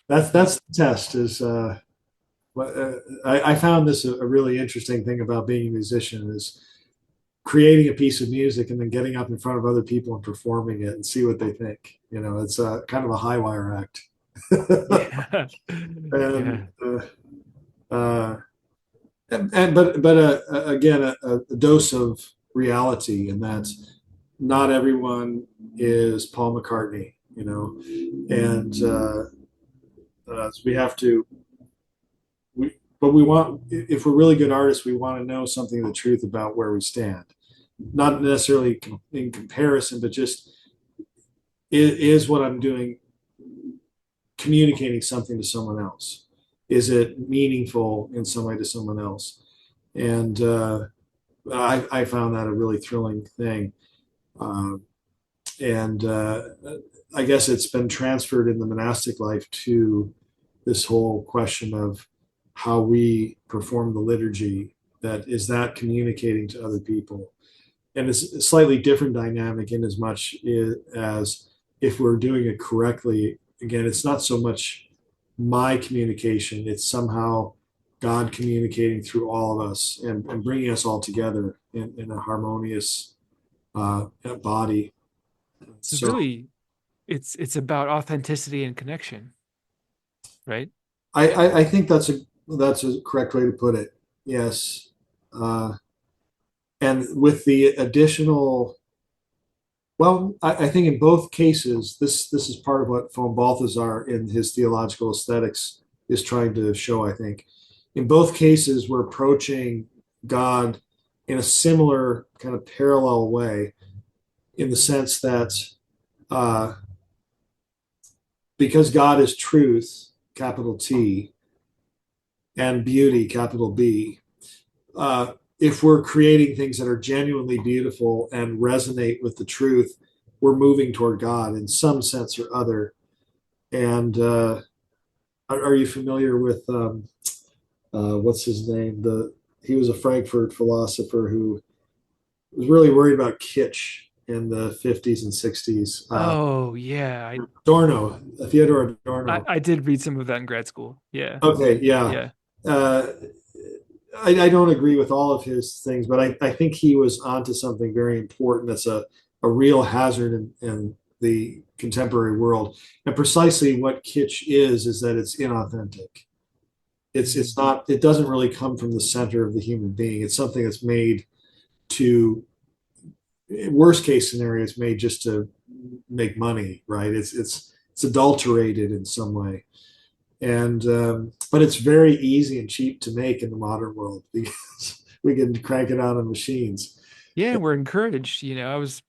B: That's
A: Uh,
B: that's the test. I found this a really interesting thing about being a musician is creating a piece of music and then getting up in front of other people and performing it and see what they think. It's kind of a high wire act.
A: yeah,
B: and
A: yeah.
B: uh, but again, a dose of reality, and that not everyone is Paul McCartney, and so we have to but we want, if we're really good artists, we want to know something of the truth about where we stand, not necessarily in comparison, but just is what I'm doing communicating something to someone else? Is it meaningful in some way to someone else? And I found that a really thrilling thing. Um, and I guess it's been transferred in the monastic life to this whole question of how we perform the liturgy. That is that communicating to other people, and it's a slightly different dynamic in as much as if we're doing it correctly. Again, it's not so much my communication; it's somehow God communicating through all of us and bringing us all together in a harmonious body.
A: So
B: So
A: really, it's about authenticity and connection, right?
B: I think that's a correct way to put it. Yes, uh, and with the additional, well, I think in both cases, this is part of what von Balthasar in his theological aesthetics is trying to show. I think in both cases we're approaching God in a similar kind of parallel way, in the sense that uh, because God is truth, capital T, and beauty, capital B, if we're creating things that are genuinely beautiful and resonate with the truth, we're moving toward God in some sense or other. And are you familiar with what's his name? He was a Frankfurt philosopher who was really worried about kitsch in the 50s and 60s.
A: Oh yeah,
B: Adorno, Theodore Adorno.
A: I did read some of that in grad school. Yeah,
B: Okay, yeah.
A: yeah.
B: Uh, I don't agree with all of his things, but I think he was onto something very important. That's a real hazard in the contemporary world. And precisely what kitsch is that it's inauthentic. It's
A: Mm.
B: not, it doesn't really come from the center of the human being. It's something that's made to, worst case scenario, it's made just to make money, right? It's adulterated in some way. And but it's very easy and cheap to make in the modern world because we can crank it out on machines.
A: Yeah, we're encouraged.
B: Yeah.
A: I was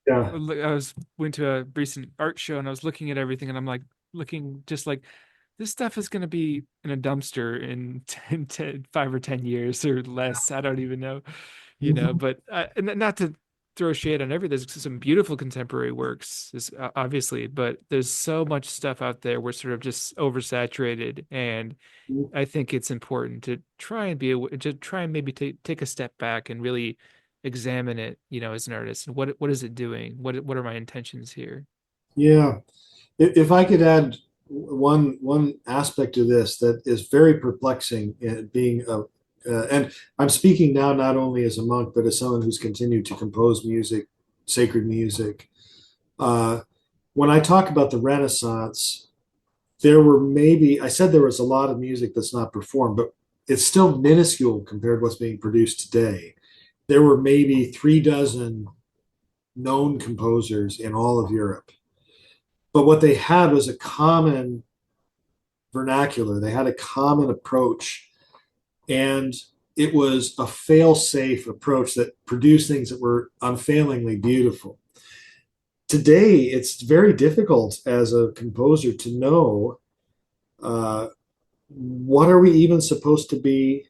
A: went to a recent art show and I was looking at everything and I'm like looking just like this stuff is going to be in a dumpster in 5 or 10 years or less. I don't even know,
B: Mhm.
A: but and not to throw shade on everything. There's some beautiful contemporary works, obviously, but there's so much stuff out there. We're sort of just oversaturated, and I think it's important to try and to try and maybe take a step back and really examine it, as an artist. And what is it doing? What are my intentions here?
B: Yeah. If I could add one aspect to this that is very perplexing, being a and I'm speaking now not only as a monk but as someone who's continued to compose music, sacred music. Uh, when I talk about the Renaissance, there were maybe, I said there was a lot of music that's not performed, but it's still minuscule compared to what's being produced today. There were maybe 3 dozen known composers in all of Europe. But what they had was a common vernacular, they had a common approach, and it was a fail safe approach that produced things that were unfailingly beautiful. Today, it's very difficult as a composer to know uh, what are we even supposed to be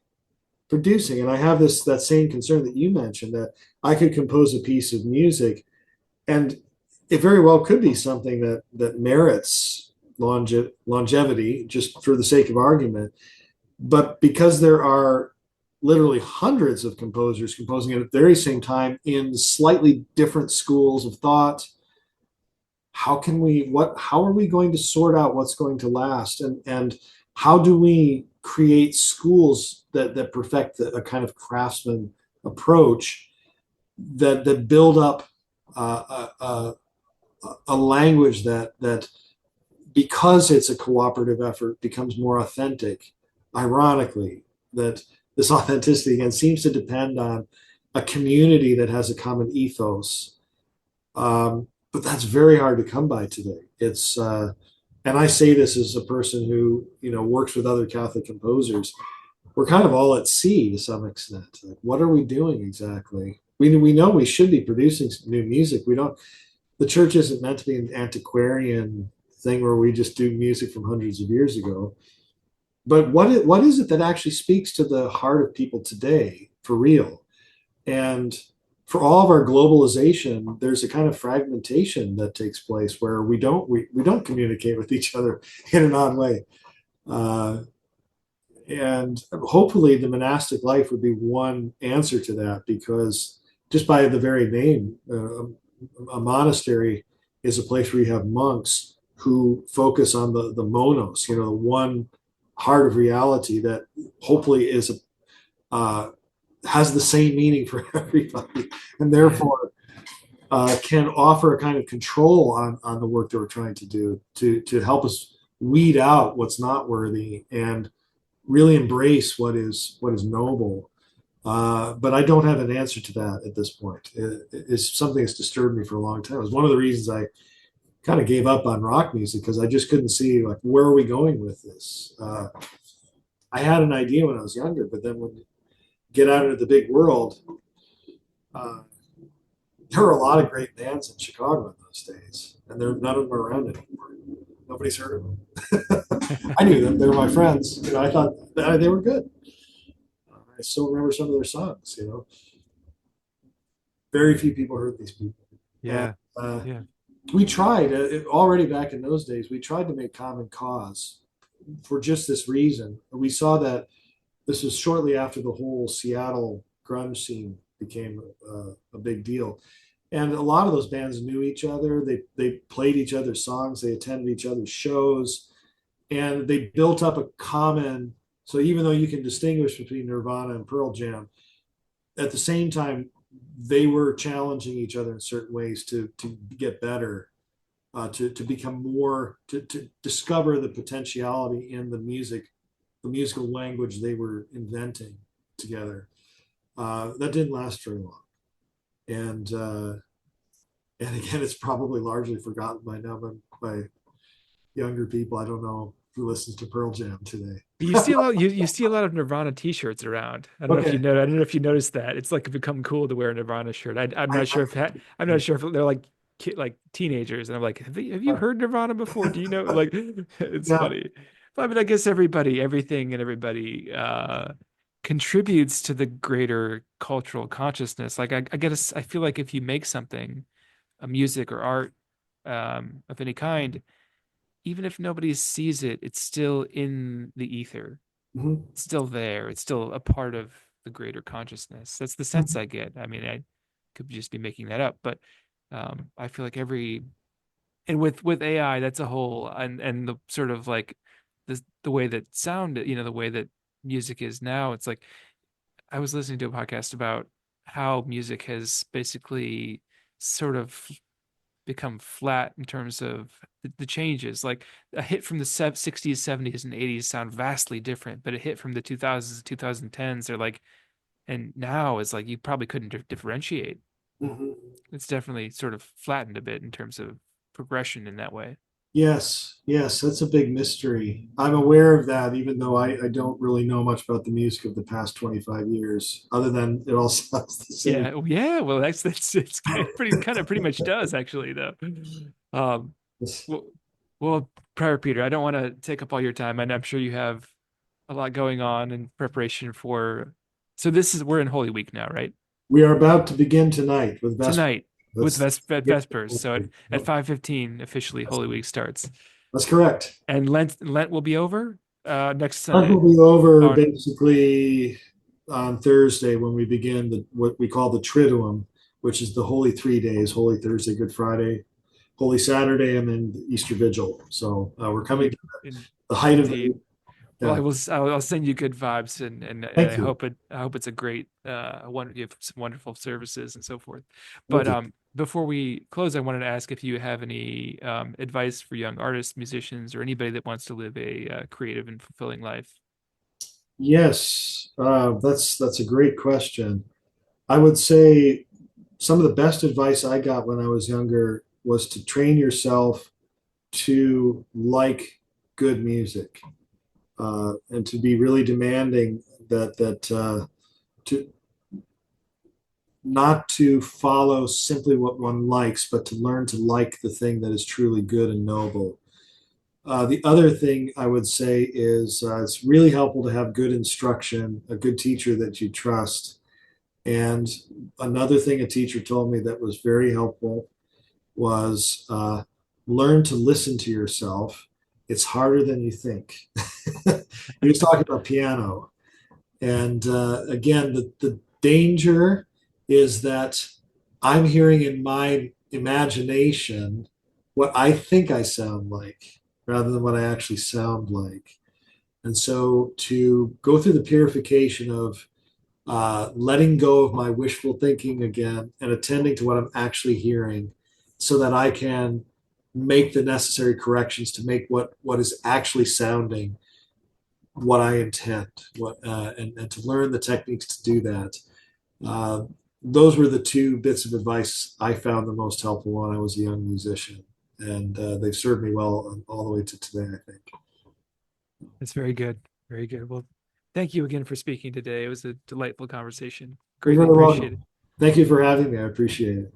B: producing. And I have that same concern that you mentioned, that I could compose a piece of music and it very well could be something that merits longevity just for the sake of argument. But because there are literally hundreds of composers composing at the very same time in slightly different schools of thought, how are we going to sort out what's going to last, and how do we create schools that perfect a kind of craftsman approach that build up a language that because it's a cooperative effort becomes more authentic. Ironically, that this authenticity again seems to depend on a community that has a common ethos, but that's very hard to come by today. And I say this as a person who works with other Catholic composers. We're kind of all at sea to some extent. Like, what are we doing exactly? We know we should be producing new music. We don't. The church isn't meant to be an antiquarian thing where we just do music from hundreds of years ago. But what is it that actually speaks to the heart of people today for real? And for all of our globalization, there's a kind of fragmentation that takes place where we don't communicate with each other in an odd way. Uh, and hopefully the monastic life would be one answer to that, because just by the very name, a monastery is a place where you have monks who focus on the monos, the one heart of reality that hopefully has the same meaning for everybody, and
A: Yeah.
B: therefore can offer a kind of control on the work that we're trying to do to help us weed out what's not worthy and really embrace what is noble. But I don't have an answer to that at this point. It's something that's disturbed me for a long time. It was one of the reasons I kind of gave up on rock music, because I just couldn't see, like, where are we going with this. I had an idea when I was younger, but then when you get out into the big world, uh, there were a lot of great bands in Chicago in those days, and none of them are around anymore. Nobody's heard of them. I knew them; they were my friends. I thought they were good. I still remember some of their songs. Very few people heard these people, and
A: Yeah.
B: uh,
A: Yeah.
B: we tried already back in those days. We tried to make common cause for just this reason. We saw that this was shortly after the whole Seattle grunge scene became a big deal, and a lot of those bands knew each other. They played each other's songs. They attended each other's shows, and they built up a common So even though you can distinguish between Nirvana and Pearl Jam, at the same time, they were challenging each other in certain ways to get better, to become more, to discover the potentiality in the music, the musical language they were inventing together. That didn't last very long, and and again, it's probably largely forgotten by now by younger people. I don't know who listens to Pearl Jam today.
A: You see a lot you see a lot of Nirvana t-shirts around.
B: Okay,
A: I don't know if you noticed that. It's like become cool to wear a Nirvana shirt. I'm
B: I,
A: not sure if I'm not sure if they're like like teenagers and I'm like, have you heard Nirvana before? Do you know like it's
B: yeah.
A: funny. But I mean, I guess everything and everybody contributes to the greater cultural consciousness. Like I guess I feel like if you make something, a music or art of any kind, even if nobody sees it, it's still in the ether.
B: Mhm.
A: It's still there. It's still a part of the greater consciousness. That's the sense I get. I mean, I could just be making that up, but I feel like every and with AI, that's a whole and the sort of like the way that sound, the way that music is now. It's like I was listening to a podcast about how music has basically sort of become flat in terms of the changes. Like a hit from the 60s, 70s, and 80s sound vastly different, but a hit from the 2000s, 2010s, they're like, and now it's like you probably couldn't differentiate.
B: Mhm.
A: It's definitely sort of flattened a bit in terms of progression in that way.
B: Yes, yes, that's a big mystery. I'm aware of that, even though I don't really know much about the music of the past 25 years, other than it all sounds the same.
A: Yeah, yeah. Well, it's it pretty much does actually though. Um, well, well, Prior Peter, I don't want to take up all your time, and I'm sure you have a lot going on in preparation for. So we're in Holy Week now, right?
B: We are about to begin tonight with Vesper.
A: Tonight with
B: That's
A: Vespers. So at 5:15 officially Holy Week starts,
B: that's correct.
A: and Lent will be over next
B: Ours
A: Sunday.
B: will be over
A: On
B: basically on Thursday when we begin what we call the Triduum, which is the Holy 3 days: Holy Thursday, Good Friday, Holy Saturday, and then the Easter Vigil. So we're coming
A: holy
B: to
A: in,
B: the height of
A: indeed.
B: the.
A: Well,
B: Yeah,
A: I'll send you good vibes and
B: thank you.
A: I hope it's a great you have some wonderful services and so forth. But
B: Thank you.
A: before we close, I wanted to ask if you have any advice for young artists, musicians, or anybody that wants to live a creative and fulfilling life.
B: Yes, that's a great question. I would say some of the best advice I got when I was younger was to train yourself to like good music, and to be really demanding that to not to follow simply what one likes, but to learn to like the thing that is truly good and noble. The other thing I would say is it's really helpful to have good instruction, a good teacher that you trust. And another thing a teacher told me that was very helpful was learn to listen to yourself. It's harder than you think. He was talking about piano. And again, the danger is that I'm hearing in my imagination what I think I sound like rather than what I actually sound like. And so to go through the purification of letting go of my wishful thinking again and attending to what I'm actually hearing so that I can make the necessary corrections to make what is actually sounding what I intend, and to learn the techniques to do that. Uh, those were the two bits of advice I found the most helpful when I was a young musician, and they've served me well all the way to today, I think.
A: That's very good. Very good. Well, thank you again for speaking today. It was a delightful conversation.
B: You're
A: Greatly
B: very
A: appreciated.
B: welcome. Thank you for having me. I appreciate it.